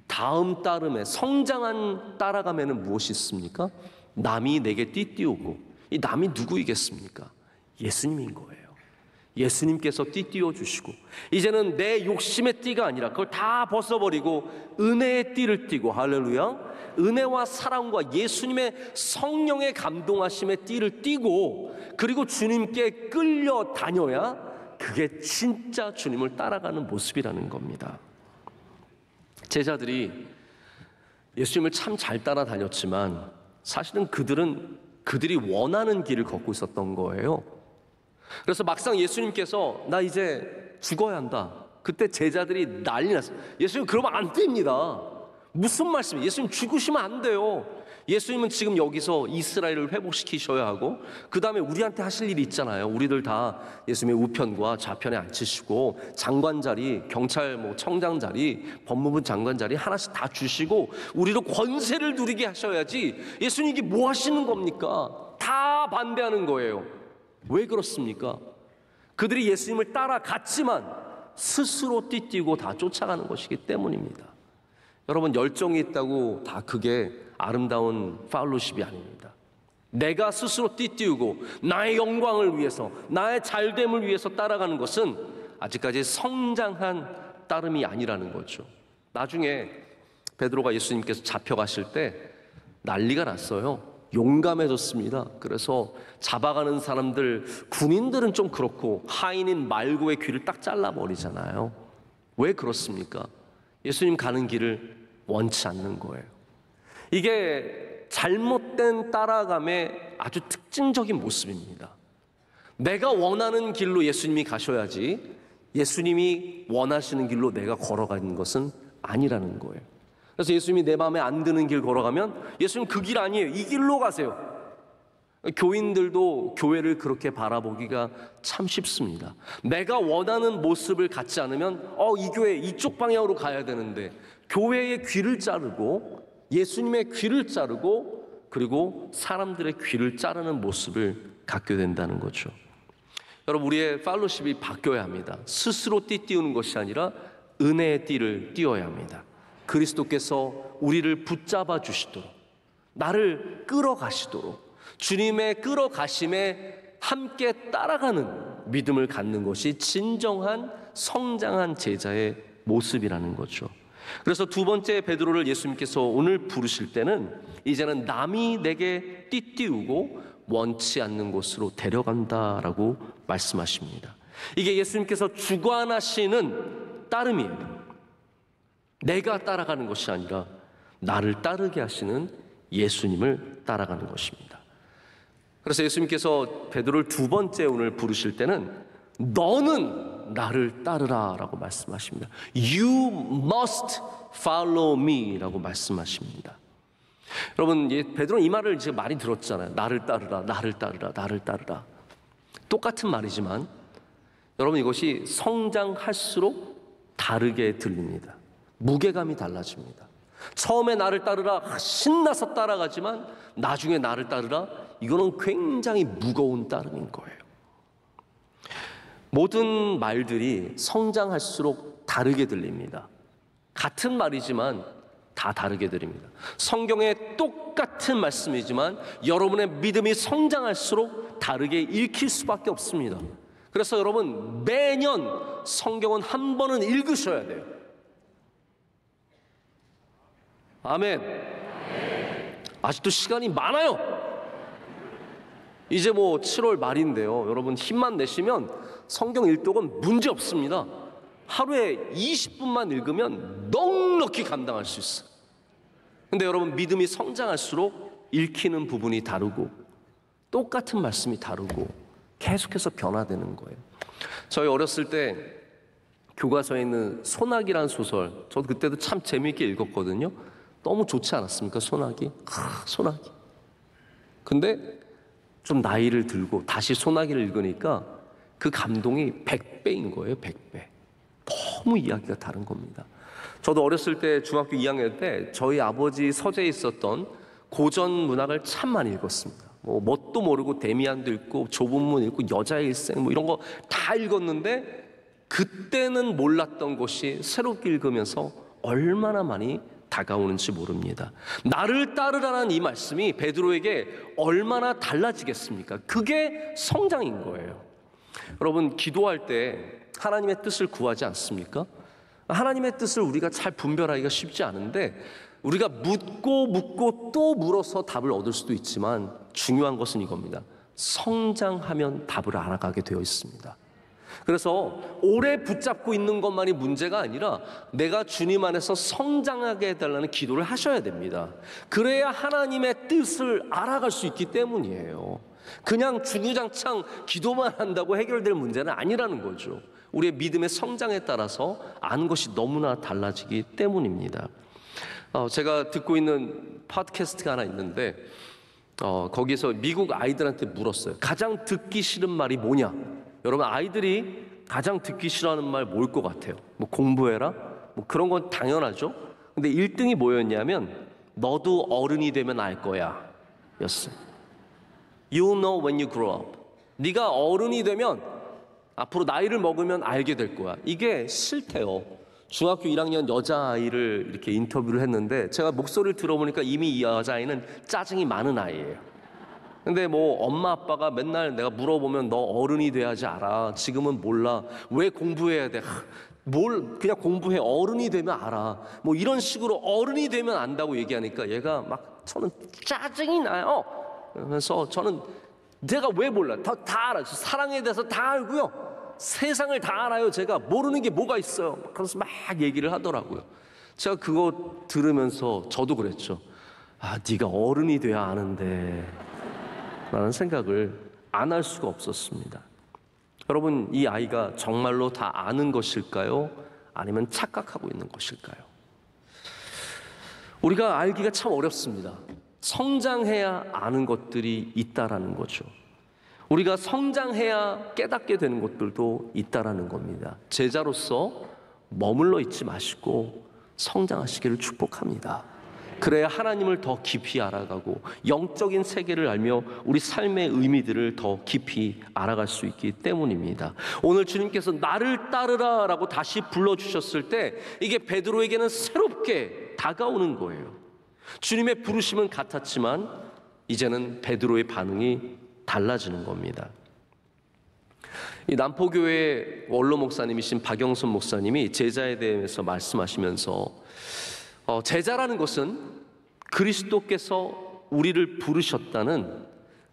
다음 따름에 성장한 따라가면은 무엇이 있습니까? 남이 내게 띠띠우고 이 남이 누구이겠습니까? 예수님인 거예요. 예수님께서 띠띠워 주시고 이제는 내 욕심의 띠가 아니라 그걸 다 벗어버리고 은혜의 띠를 띠고 할렐루야 은혜와 사랑과 예수님의 성령의 감동하심의 띠를 띠고 그리고 주님께 끌려다녀야 그게 진짜 주님을 따라가는 모습이라는 겁니다. 제자들이 예수님을 참 잘 따라다녔지만 사실은 그들이 원하는 길을 걷고 있었던 거예요. 그래서 막상 예수님께서 나 이제 죽어야 한다. 그때 제자들이 난리 났어요. 예수님 그러면 안 됩니다. 무슨 말씀이에요? 예수님 죽으시면 안 돼요. 예수님은 지금 여기서 이스라엘을 회복시키셔야 하고 그 다음에 우리한테 하실 일이 있잖아요. 우리들 다 예수님의 우편과 좌편에 앉히시고 장관 자리, 경찰 청장 자리, 법무부 장관 자리 하나씩 다 주시고 우리로 권세를 누리게 하셔야지 예수님 이게 뭐 하시는 겁니까? 다 반대하는 거예요. 왜 그렇습니까? 그들이 예수님을 따라갔지만 스스로 띠띠고 다 쫓아가는 것이기 때문입니다. 여러분 열정이 있다고 다 그게 아름다운 팔로십이 아닙니다. 내가 스스로 띠띠우고 나의 영광을 위해서 나의 잘됨을 위해서 따라가는 것은 아직까지 성장한 따름이 아니라는 거죠. 나중에 베드로가 예수님께서 잡혀가실 때 난리가 났어요. 용감해졌습니다. 그래서 잡아가는 사람들, 군인들은 좀 그렇고 하인인 말고의 귀를 딱 잘라버리잖아요. 왜 그렇습니까? 예수님 가는 길을 원치 않는 거예요. 이게 잘못된 따라감의 아주 특징적인 모습입니다. 내가 원하는 길로 예수님이 가셔야지 예수님이 원하시는 길로 내가 걸어가는 것은 아니라는 거예요. 그래서 예수님이 내 마음에 안 드는 길 걸어가면 예수님 그 길 아니에요. 이 길로 가세요. 교인들도 교회를 그렇게 바라보기가 참 쉽습니다. 내가 원하는 모습을 갖지 않으면 이 교회 이쪽 방향으로 가야 되는데 교회의 귀를 자르고 예수님의 귀를 자르고 그리고 사람들의 귀를 자르는 모습을 갖게 된다는 거죠. 여러분, 우리의 팔로십이 바뀌어야 합니다. 스스로 띠띠우는 것이 아니라 은혜의 띠를 띄워야 합니다. 그리스도께서 우리를 붙잡아 주시도록, 나를 끌어가시도록, 주님의 끌어가심에 함께 따라가는 믿음을 갖는 것이 진정한 성장한 제자의 모습이라는 거죠. 그래서 두 번째 베드로를 예수님께서 오늘 부르실 때는 이제는 남이 내게 띠띠우고 원치 않는 곳으로 데려간다라고 말씀하십니다. 이게 예수님께서 주관하시는 따름이에요. 내가 따라가는 것이 아니라 나를 따르게 하시는 예수님을 따라가는 것입니다. 그래서 예수님께서 베드로를 두 번째 오늘 부르실 때는 너는 나를 따르라 라고 말씀하십니다. You must follow me 라고 말씀하십니다. 여러분, 베드로는 이 말을 이제 많이 들었잖아요. 나를 따르라, 나를 따르라, 나를 따르라. 똑같은 말이지만 여러분, 이것이 성장할수록 다르게 들립니다. 무게감이 달라집니다. 처음에 나를 따르라 신나서 따라가지만 나중에 나를 따르라, 이거는 굉장히 무거운 따름인 거예요. 모든 말들이 성장할수록 다르게 들립니다. 같은 말이지만 다 다르게 들립니다. 성경의 똑같은 말씀이지만 여러분의 믿음이 성장할수록 다르게 읽힐 수밖에 없습니다. 그래서 여러분, 매년 성경은 한 번은 읽으셔야 돼요. 아멘. 아직도 시간이 많아요. 이제 7월 말인데요. 여러분, 힘만 내시면 성경 일독은 문제 없습니다. 하루에 20분만 읽으면 넉넉히 감당할 수 있어요. 근데 여러분, 믿음이 성장할수록 읽히는 부분이 다르고 똑같은 말씀이 다르고 계속해서 변화되는 거예요. 저희 어렸을 때 교과서에 있는 소나기라는 소설, 저도 그때도 참 재미있게 읽었거든요. 너무 좋지 않았습니까? 소나기. 소나기. 근데 좀 나이를 들고 다시 소나기를 읽으니까 그 감동이 100배인 거예요. 100배. 너무 이야기가 다른 겁니다. 저도 어렸을 때 중학교 2학년 때 저희 아버지 서재에 있었던 고전 문학을 참 많이 읽었습니다. 뭣도 모르고 데미안도 읽고 좁은 문 읽고 여자의 일생 이런 거 다 읽었는데 그때는 몰랐던 것이 새롭게 읽으면서 얼마나 많이 다가오는지 모릅니다. 나를 따르라는 이 말씀이 베드로에게 얼마나 달라지겠습니까? 그게 성장인 거예요. 여러분, 기도할 때 하나님의 뜻을 구하지 않습니까? 하나님의 뜻을 우리가 잘 분별하기가 쉽지 않은데 우리가 묻고 또 물어서 답을 얻을 수도 있지만 중요한 것은 이겁니다. 성장하면 답을 알아가게 되어 있습니다. 그래서 오래 붙잡고 있는 것만이 문제가 아니라 내가 주님 안에서 성장하게 해달라는 기도를 하셔야 됩니다. 그래야 하나님의 뜻을 알아갈 수 있기 때문이에요. 그냥 주구장창 기도만 한다고 해결될 문제는 아니라는 거죠. 우리의 믿음의 성장에 따라서 아는 것이 너무나 달라지기 때문입니다. 제가 듣고 있는 팟캐스트가 하나 있는데 거기서 미국 아이들한테 물었어요. 가장 듣기 싫은 말이 뭐냐? 여러분, 아이들이 가장 듣기 싫어하는 말 뭘 것 같아요? 공부해라? 그런 건 당연하죠. 근데 1등이 뭐였냐면 너도 어른이 되면 알 거야 였어요. You know when you grow up. 네가 어른이 되면 앞으로 나이를 먹으면 알게 될 거야. 이게 싫대요. 중학교 1학년 여자아이를 이렇게 인터뷰를 했는데 제가 목소리를 들어보니까 이미 이 여자아이는 짜증이 많은 아이예요. 근데 엄마 아빠가 맨날 내가 물어보면 너 어른이 돼야지 알아. 지금은 몰라. 왜 공부해야 돼? 뭘 그냥 공부해, 어른이 되면 알아, 뭐 이런 식으로 어른이 되면 안다고 얘기하니까 얘가 막 저는 짜증이 나요. 그래서 저는 제가 왜 몰라? 다 알아요. 사랑에 대해서 다 알고요. 세상을 다 알아요. 제가 모르는 게 뭐가 있어요. 그래서 막 얘기를 하더라고요. 제가 그거 들으면서 저도 그랬죠. 아, 네가 어른이 돼야 아는데 라는 생각을 안 할 수가 없었습니다. 여러분, 이 아이가 정말로 다 아는 것일까요? 아니면 착각하고 있는 것일까요? 우리가 알기가 참 어렵습니다. 성장해야 아는 것들이 있다라는 거죠. 우리가 성장해야 깨닫게 되는 것들도 있다라는 겁니다. 제자로서 머물러 있지 마시고 성장하시기를 축복합니다. 그래야 하나님을 더 깊이 알아가고 영적인 세계를 알며 우리 삶의 의미들을 더 깊이 알아갈 수 있기 때문입니다. 오늘 주님께서 나를 따르라 라고 다시 불러주셨을 때 이게 베드로에게는 새롭게 다가오는 거예요. 주님의 부르심은 같았지만 이제는 베드로의 반응이 달라지는 겁니다. 이 남포교회 원로 목사님이신 박영선 목사님이 제자에 대해서 말씀하시면서 제자라는 것은 그리스도께서 우리를 부르셨다는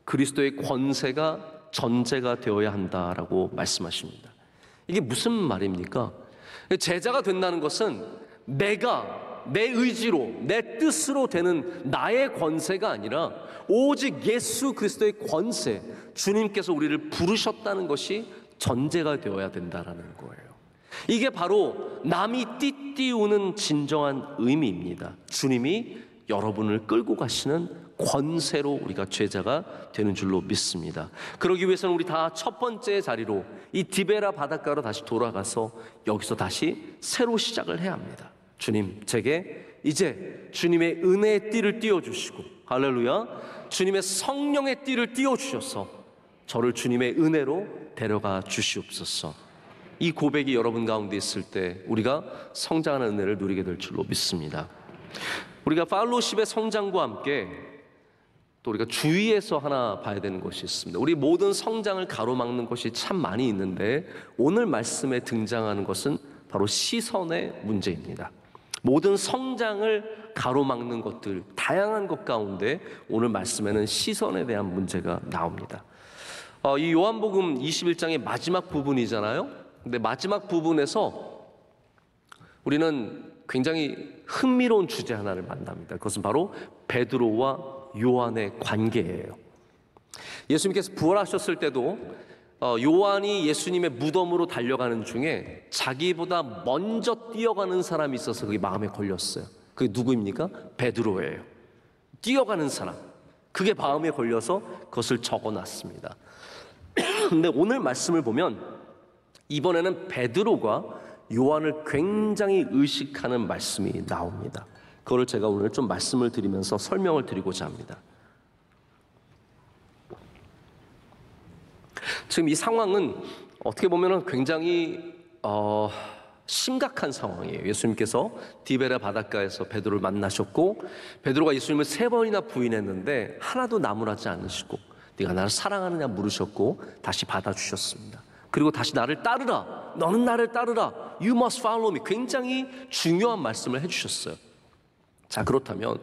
그리스도의 권세가 전제가 되어야 한다라고 말씀하십니다. 이게 무슨 말입니까? 제자가 된다는 것은 내가 내 의지로 내 뜻으로 되는 나의 권세가 아니라 오직 예수 그리스도의 권세, 주님께서 우리를 부르셨다는 것이 전제가 되어야 된다라는 거예요. 이게 바로 남이 띠띠우는 진정한 의미입니다. 주님이 여러분을 끌고 가시는 권세로 우리가 제자가 되는 줄로 믿습니다. 그러기 위해서는 우리 다 첫 번째 자리로 이 디베라 바닷가로 다시 돌아가서 여기서 다시 새로 시작을 해야 합니다. 주님, 제게 이제 주님의 은혜의 띠를 띄워주시고, 할렐루야, 주님의 성령의 띠를 띄워주셔서 저를 주님의 은혜로 데려가 주시옵소서. 이 고백이 여러분 가운데 있을 때 우리가 성장하는 은혜를 누리게 될 줄로 믿습니다. 우리가 팔로우십의 성장과 함께 또 우리가 주위에서 하나 봐야 되는 것이 있습니다. 우리 모든 성장을 가로막는 것이 참 많이 있는데 오늘 말씀에 등장하는 것은 바로 시선의 문제입니다. 모든 성장을 가로막는 것들, 다양한 것 가운데 오늘 말씀에는 시선에 대한 문제가 나옵니다. 이 요한복음 21장의 마지막 부분이잖아요. 근데 마지막 부분에서 우리는 굉장히 흥미로운 주제 하나를 만납니다. 그것은 바로 베드로와 요한의 관계예요. 예수님께서 부활하셨을 때도 요한이 예수님의 무덤으로 달려가는 중에 자기보다 먼저 뛰어가는 사람이 있어서 그게 마음에 걸렸어요. 그게 누구입니까? 베드로예요. 뛰어가는 사람. 그게 마음에 걸려서 그것을 적어놨습니다. 근데 오늘 말씀을 보면 이번에는 베드로가 요한을 굉장히 의식하는 말씀이 나옵니다. 그걸 제가 오늘 좀 말씀을 드리면서 설명을 드리고자 합니다. 지금 이 상황은 어떻게 보면 굉장히 심각한 상황이에요. 예수님께서 디베라 바닷가에서 베드로를 만나셨고 베드로가 예수님을 3번이나 부인했는데 하나도 나무라지 않으시고 네가 나를 사랑하느냐 물으셨고 다시 받아주셨습니다. 그리고 다시 나를 따르라. 너는 나를 따르라. You must follow me. 굉장히 중요한 말씀을 해주셨어요. 자, 그렇다면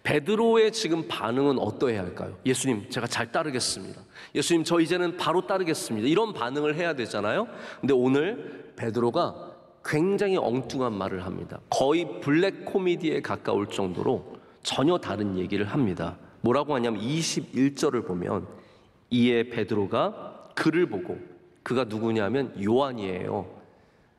베드로의 지금 반응은 어떠해야 할까요? 예수님, 제가 잘 따르겠습니다. 예수님, 저 이제는 바로 따르겠습니다. 이런 반응을 해야 되잖아요. 근데 오늘 베드로가 굉장히 엉뚱한 말을 합니다. 거의 블랙 코미디에 가까울 정도로 전혀 다른 얘기를 합니다. 뭐라고 하냐면 21절을 보면 이에 베드로가 그를 보고, 그가 누구냐면 요한이에요.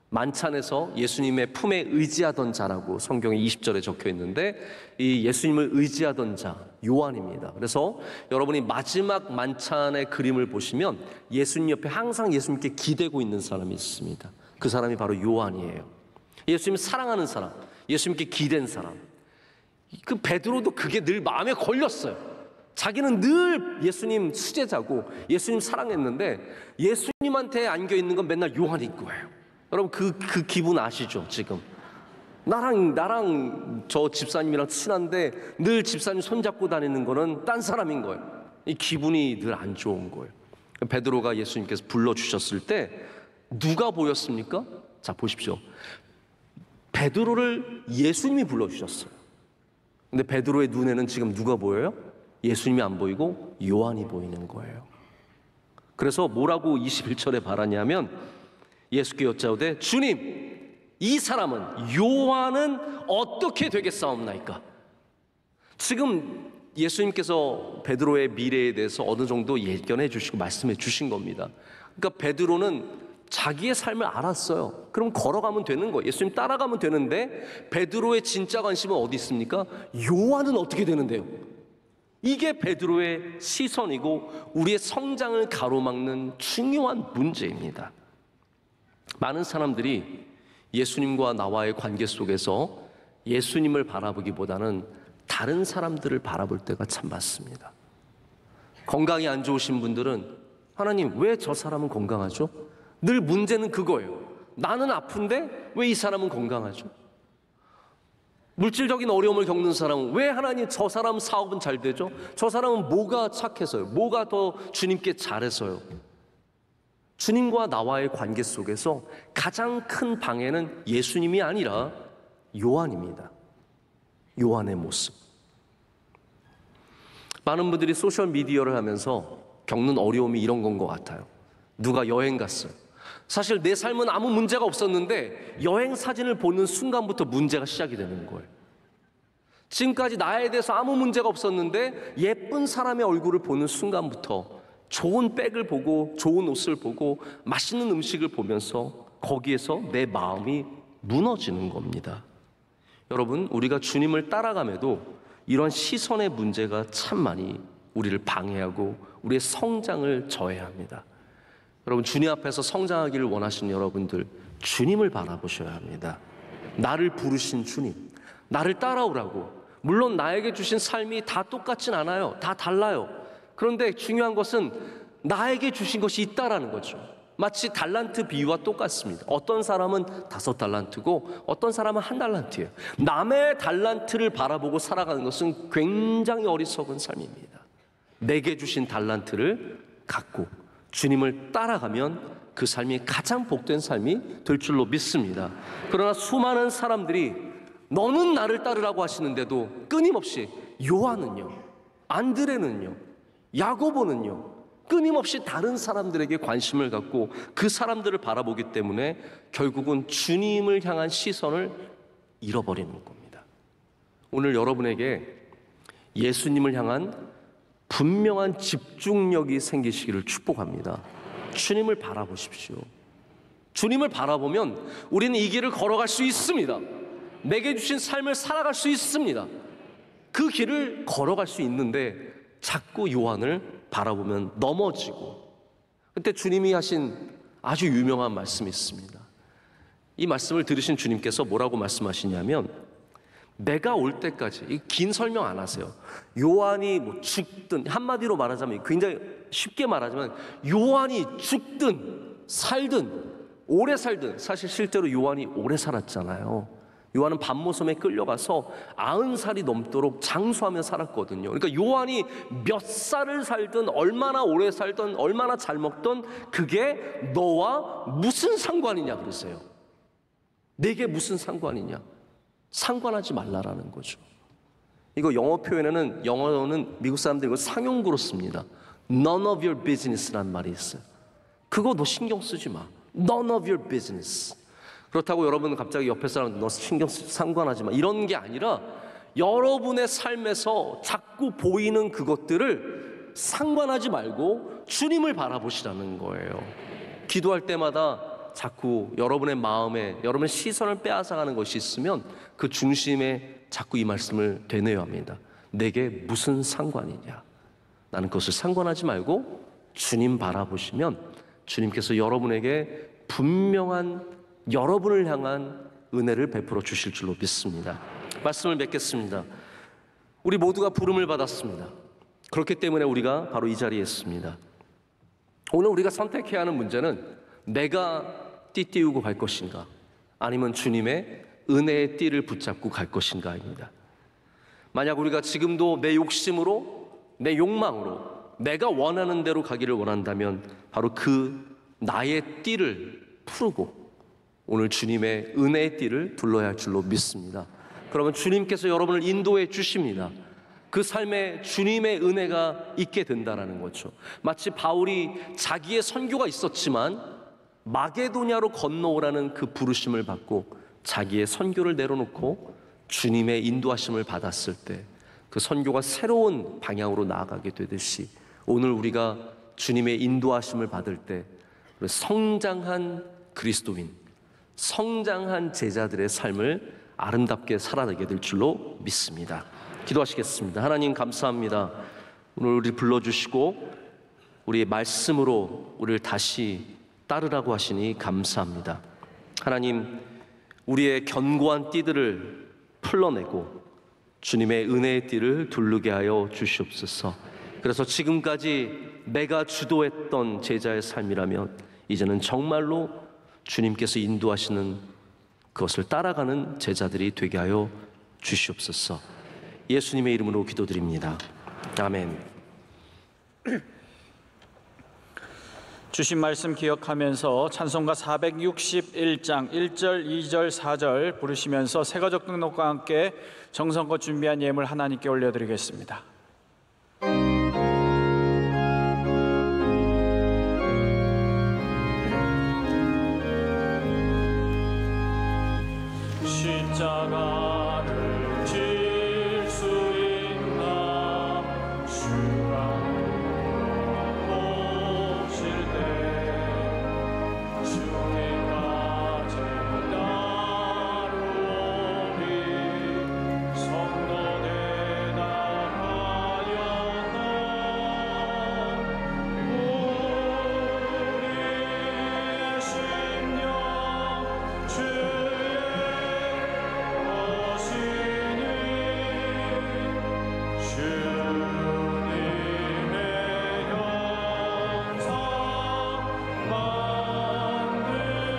만찬에서 예수님의 품에 의지하던 자라고 성경에 20절에 적혀 있는데 이 예수님을 의지하던 자 요한입니다. 그래서 여러분이 마지막 만찬의 그림을 보시면 예수님 옆에 항상 예수님께 기대고 있는 사람이 있습니다. 그 사람이 바로 요한이에요. 예수님 사랑하는 사람, 예수님께 기댄 사람. 그 베드로도 그게 늘 마음에 걸렸어요. 자기는 늘 예수님 수제자고 예수님 사랑했는데 예수님한테 안겨있는 건 맨날 요한인 거예요. 여러분 그 기분 아시죠? 지금 나랑 저 집사님이랑 친한데 늘 집사님 손잡고 다니는 거는 딴 사람인 거예요. 이 기분이 늘 안 좋은 거예요. 베드로가 예수님께서 불러주셨을 때 누가 보였습니까? 자, 보십시오. 베드로를 예수님이 불러주셨어요. 근데 베드로의 눈에는 지금 누가 보여요? 예수님이 안 보이고 요한이 보이는 거예요. 그래서 뭐라고 21절에 말하냐면 예수께 여짜오되 주님, 이 사람은 요한은 어떻게 되겠사옵나이까? 지금 예수님께서 베드로의 미래에 대해서 어느 정도 예견해 주시고 말씀해 주신 겁니다. 그러니까 베드로는 자기의 삶을 알았어요. 그럼 걸어가면 되는 거예요. 예수님 따라가면 되는데 베드로의 진짜 관심은 어디 있습니까? 요한은 어떻게 되는데요? 이게 베드로의 시선이고 우리의 성장을 가로막는 중요한 문제입니다. 많은 사람들이 예수님과 나와의 관계 속에서 예수님을 바라보기보다는 다른 사람들을 바라볼 때가 참 많습니다. 건강이 안 좋으신 분들은 하나님, 왜 저 사람은 건강하죠? 늘 문제는 그거예요. 나는 아픈데 왜 이 사람은 건강하죠? 물질적인 어려움을 겪는 사람은 왜 하나님 저 사람 사업은 잘 되죠? 저 사람은 뭐가 착해서요? 뭐가 더 주님께 잘해서요? 주님과 나와의 관계 속에서 가장 큰 방해는 예수님이 아니라 요한입니다. 요한의 모습. 많은 분들이 소셜미디어를 하면서 겪는 어려움이 이런 건 것 같아요. 누가 여행 갔어요. 사실 내 삶은 아무 문제가 없었는데 여행 사진을 보는 순간부터 문제가 시작이 되는 거예요. 지금까지 나에 대해서 아무 문제가 없었는데 예쁜 사람의 얼굴을 보는 순간부터 좋은 백을 보고 좋은 옷을 보고 맛있는 음식을 보면서 거기에서 내 마음이 무너지는 겁니다. 여러분, 우리가 주님을 따라감에도 이런 시선의 문제가 참 많이 우리를 방해하고 우리의 성장을 저해합니다. 여러분, 주님 앞에서 성장하기를 원하시는 여러분들, 주님을 바라보셔야 합니다. 나를 부르신 주님, 나를 따라오라고. 물론 나에게 주신 삶이 다 똑같진 않아요. 다 달라요. 그런데 중요한 것은 나에게 주신 것이 있다라는 거죠. 마치 달란트 비유와 똑같습니다. 어떤 사람은 5달란트고 어떤 사람은 1달란트예요. 남의 달란트를 바라보고 살아가는 것은 굉장히 어리석은 삶입니다. 내게 주신 달란트를 갖고 주님을 따라가면 그 삶이 가장 복된 삶이 될 줄로 믿습니다. 그러나 수많은 사람들이 너는 나를 따르라고 하시는데도 끊임없이 요한은요, 안드레는요, 야고보는요, 끊임없이 다른 사람들에게 관심을 갖고 그 사람들을 바라보기 때문에 결국은 주님을 향한 시선을 잃어버리는 겁니다. 오늘 여러분에게 예수님을 향한 분명한 집중력이 생기시기를 축복합니다. 주님을 바라보십시오. 주님을 바라보면 우리는 이 길을 걸어갈 수 있습니다. 내게 주신 삶을 살아갈 수 있습니다. 그 길을 걸어갈 수 있는데 자꾸 요한을 바라보면 넘어지고, 그때 주님이 하신 아주 유명한 말씀이 있습니다. 이 말씀을 들으신 주님께서 뭐라고 말씀하시냐면, 내가 올 때까지, 긴 설명 안 하세요. 요한이 뭐 죽든, 한마디로 말하자면, 굉장히 쉽게 말하자면 요한이 죽든 살든 오래 살든, 사실 실제로 요한이 오래 살았잖아요. 요한은 밤모섬에 끌려가서 90살이 넘도록 장수하며 살았거든요. 그러니까 요한이 몇 살을 살든 얼마나 오래 살든 얼마나 잘 먹든 그게 너와 무슨 상관이냐 그러세요. 내게 무슨 상관이냐. 상관하지 말라라는 거죠. 이거 영어 표현에는, 영어는 미국 사람들이 이거 상용구로 씁니다. None of your business라는 말이 있어요. 그거 너 신경 쓰지 마. None of your business. 그렇다고 여러분 갑자기 옆에 사람 너 신경 상관하지 마, 이런 게 아니라 여러분의 삶에서 자꾸 보이는 그것들을 상관하지 말고 주님을 바라보시라는 거예요. 기도할 때마다 자꾸 여러분의 마음에 여러분의 시선을 빼앗아가는 것이 있으면 그 중심에 자꾸 이 말씀을 되뇌어야 합니다. 내게 무슨 상관이냐. 나는 그것을 상관하지 말고 주님 바라보시면 주님께서 여러분에게 분명한 여러분을 향한 은혜를 베풀어 주실 줄로 믿습니다. 말씀을 맺겠습니다. 우리 모두가 부름을 받았습니다. 그렇기 때문에 우리가 바로 이 자리에 있습니다. 오늘 우리가 선택해야 하는 문제는 내가 띠 띄우고 갈 것인가, 아니면 주님의 은혜의 띠를 붙잡고 갈 것인가입니다. 만약 우리가 지금도 내 욕심으로, 내 욕망으로 내가 원하는 대로 가기를 원한다면 바로 그 나의 띠를 풀고 오늘 주님의 은혜의 띠를 둘러야 할 줄로 믿습니다. 그러면 주님께서 여러분을 인도해 주십니다. 그 삶에 주님의 은혜가 있게 된다는 거죠. 마치 바울이 자기의 선교가 있었지만 마게도냐로 건너오라는 그 부르심을 받고 자기의 선교를 내려놓고 주님의 인도하심을 받았을 때 그 선교가 새로운 방향으로 나아가게 되듯이 오늘 우리가 주님의 인도하심을 받을 때 성장한 그리스도인, 성장한 제자들의 삶을 아름답게 살아내게 될 줄로 믿습니다. 기도하시겠습니다. 하나님 감사합니다. 오늘 우리 불러주시고 우리의 말씀으로 우리를 다시 따르라고 하시니 감사합니다. 하나님, 우리의 견고한 띠들을 풀러내고 주님의 은혜의 띠를 두르게 하여 주시옵소서. 그래서 지금까지 내가 주도했던 제자의 삶이라면 이제는 정말로 주님께서 인도하시는 그것을 따라가는 제자들이 되게 하여 주시옵소서. 예수님의 이름으로 기도드립니다. 아멘. 주신 말씀 기억하면서 찬송가 461장 1절, 2절, 4절 부르시면서 새가족 등록과 함께 정성껏 준비한 예물 하나님께 올려드리겠습니다. 십자가를 질 수 있나 주가 오실 때 주님까지 따르오니 성도내 나가였나 우리의 심령 주의 주님의 영상 만들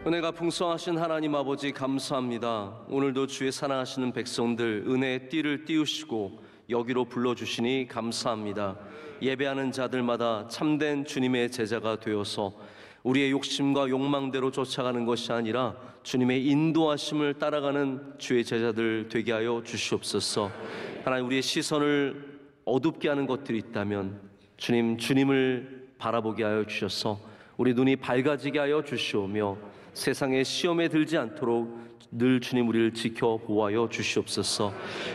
은혜가 풍성하신 하나님 아버지 감사합니다. 오늘도 주의 사랑하시는 백성들 은혜의 띠를 띄우시고 여기로 불러주시니 감사합니다. 예배하는 자들마다 참된 주님의 제자가 되어서 우리의 욕심과 욕망대로 쫓아가는 것이 아니라 주님의 인도하심을 따라가는 주의 제자들 되게 하여 주시옵소서. 하나님, 우리의 시선을 어둡게 하는 것들이 있다면 주님을 바라보게 하여 주셔서 우리 눈이 밝아지게 하여 주시오며 세상의 시험에 들지 않도록 늘 주님 우리를 지켜 보호하여 주시옵소서.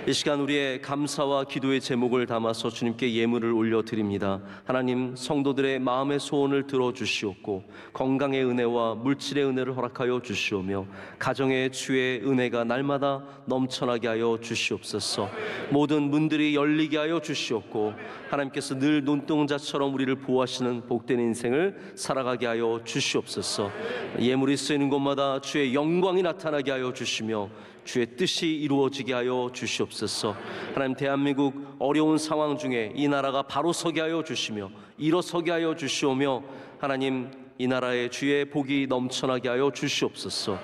이 시간 우리의 감사와 기도의 제목을 담아서 주님께 예물을 올려드립니다. 하나님, 성도들의 마음의 소원을 들어주시옵고 건강의 은혜와 물질의 은혜를 허락하여 주시오며 가정의 주의 은혜가 날마다 넘쳐나게 하여 주시옵소서. 모든 문들이 열리게 하여 주시옵고 하나님께서 늘 눈동자처럼 우리를 보호하시는 복된 인생을 살아가게 하여 주시옵소서. 예물이 쓰이는 곳마다 주의 영광이 나타나게 하여 주시며 주의 뜻이 이루어지게 하여 주시옵소서. 하나님, 대한민국 어려운 상황 중에 이 나라가 바로 서게 하여 주시며 일어서게 하여 주시오며 하나님, 이 나라에 주의 복이 넘쳐나게 하여 주시옵소서.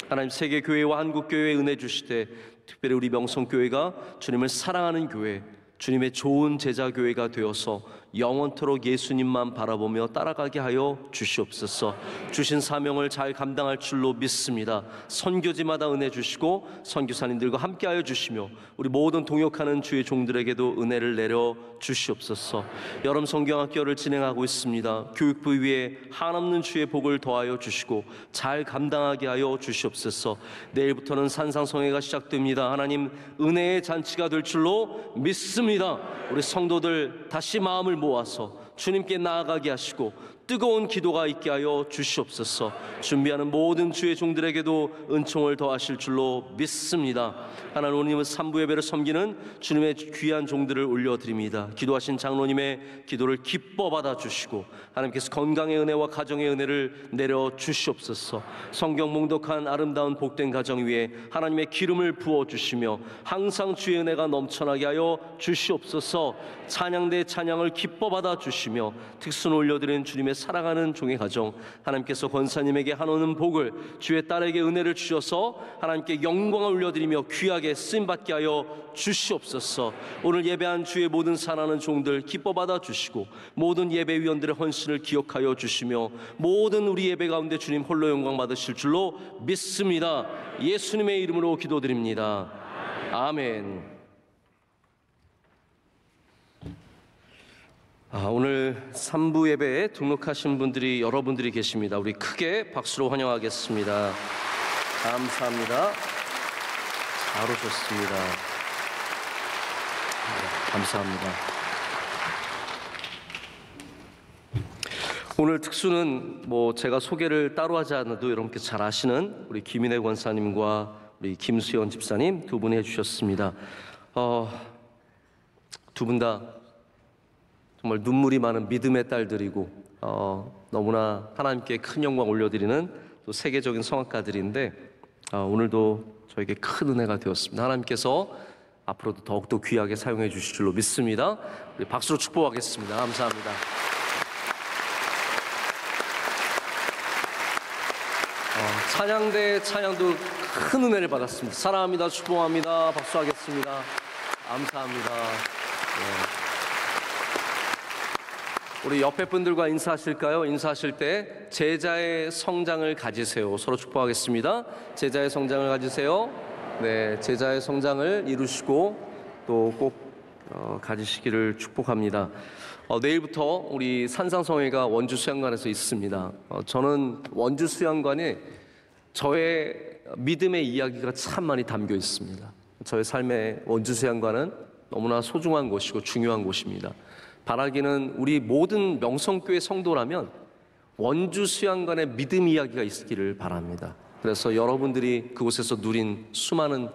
하나님, 세계교회와 한국교회에 은혜 주시되 특별히 우리 명성교회가 주님을 사랑하는 교회, 주님의 좋은 제자교회가 되어서 영원토록 예수님만 바라보며 따라가게 하여 주시옵소서. 주신 사명을 잘 감당할 줄로 믿습니다. 선교지마다 은혜 주시고 선교사님들과 함께하여 주시며 우리 모든 동역하는 주의 종들에게도 은혜를 내려 주시옵소서. 여름 성경학교를 진행하고 있습니다. 교육부 위에 한없는 주의 복을 더하여 주시고 잘 감당하게 하여 주시옵소서. 내일부터는 산상성회가 시작됩니다. 하나님, 은혜의 잔치가 될 줄로 믿습니다. 우리 성도들 다시 마음을 모아서 주님께 나아가게 하시고 뜨거운 기도가 있게 하여 주시옵소서. 준비하는 모든 주의 종들에게도 은총을 더하실 줄로 믿습니다. 하나님, 오늘은 3부 예배를 섬기는 주님의 귀한 종들을 올려드립니다. 기도하신 장로님의 기도를 기뻐 받아주시고 하나님께서 건강의 은혜와 가정의 은혜를 내려 주시옵소서. 성경 몽독한 아름다운 복된 가정 위에 하나님의 기름을 부어주시며 항상 주의 은혜가 넘쳐나게 하여 주시옵소서. 찬양대 찬양을 기뻐 받아주시며 특순 올려드리는 주님의 사랑하는 종의 가정, 하나님께서 권사님에게 한오는 복을, 주의 딸에게 은혜를 주셔서 하나님께 영광을 올려드리며 귀하게 쓰임받게 하여 주시옵소서. 오늘 예배한 주의 모든 사랑하는 종들 기뻐 받아주시고 모든 예배위원들의 헌신을 기억하여 주시며 모든 우리 예배 가운데 주님 홀로 영광 받으실 줄로 믿습니다. 예수님의 이름으로 기도드립니다. 아멘. 오늘 3부 예배에 등록하신 분들이 여러분들이 계십니다. 우리 크게 박수로 환영하겠습니다. 감사합니다. 잘 오셨습니다. 감사합니다. 오늘 특수는 제가 소개를 따로 하지 않아도 여러분께 잘 아시는 우리 김인혜 권사님과 우리 김수연 집사님 두 분이 해주셨습니다. 두 분 다 정말 눈물이 많은 믿음의 딸들이고 너무나 하나님께 큰 영광 올려드리는 또 세계적인 성악가들인데 오늘도 저에게 큰 은혜가 되었습니다. 하나님께서 앞으로도 더욱더 귀하게 사용해 주실 줄로 믿습니다. 우리 박수로 축복하겠습니다. 감사합니다. 찬양대 찬양도 큰 은혜를 받았습니다. 사랑합니다. 축복합니다. 박수하겠습니다. 감사합니다. 네. 우리 옆에 분들과 인사하실까요? 인사하실 때 제자의 성장을 가지세요. 서로 축복하겠습니다. 제자의 성장을 가지세요. 네, 제자의 성장을 이루시고 또 꼭 가지시기를 축복합니다. 내일부터 우리 산상성회가 원주 수양관에서 있습니다. 저는 원주 수양관에 저의 믿음의 이야기가 참 많이 담겨 있습니다. 저의 삶의 원주 수양관은 너무나 소중한 곳이고 중요한 곳입니다. 바라기는 우리 모든 명성교회 성도라면 원주 수양관의 믿음 이야기가 있기를 바랍니다. 그래서 여러분들이 그곳에서 누린 수많은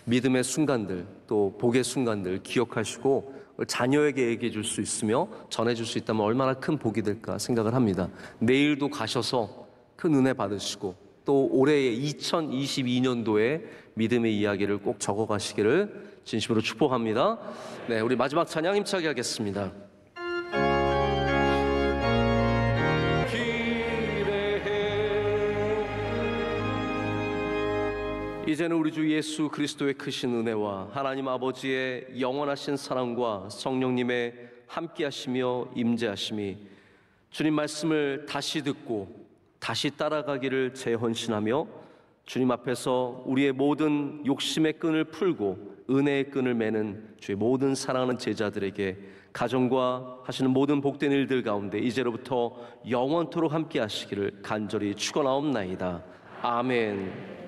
믿음의 순간들 또 복의 순간들 기억하시고 자녀에게 얘기해 줄 수 있으며 전해 줄 수 있다면 얼마나 큰 복이 될까 생각을 합니다. 내일도 가셔서 큰 은혜 받으시고 또 올해의 2022년도에 믿음의 이야기를 꼭 적어 가시기를 진심으로 축복합니다. 네, 우리 마지막 찬양 힘차게 하겠습니다. 이제는 우리 주 예수 그리스도의 크신 은혜와 하나님 아버지의 영원하신 사랑과 성령님의 함께하시며 임재하심이 주님 말씀을 다시 듣고 다시 따라가기를 재헌신하며 주님 앞에서 우리의 모든 욕심의 끈을 풀고 은혜의 끈을 매는 주의 모든 사랑하는 제자들에게 가정과 하시는 모든 복된 일들 가운데 이제로부터 영원토록 함께 하시기를 간절히 축원하옵나이다. 아멘.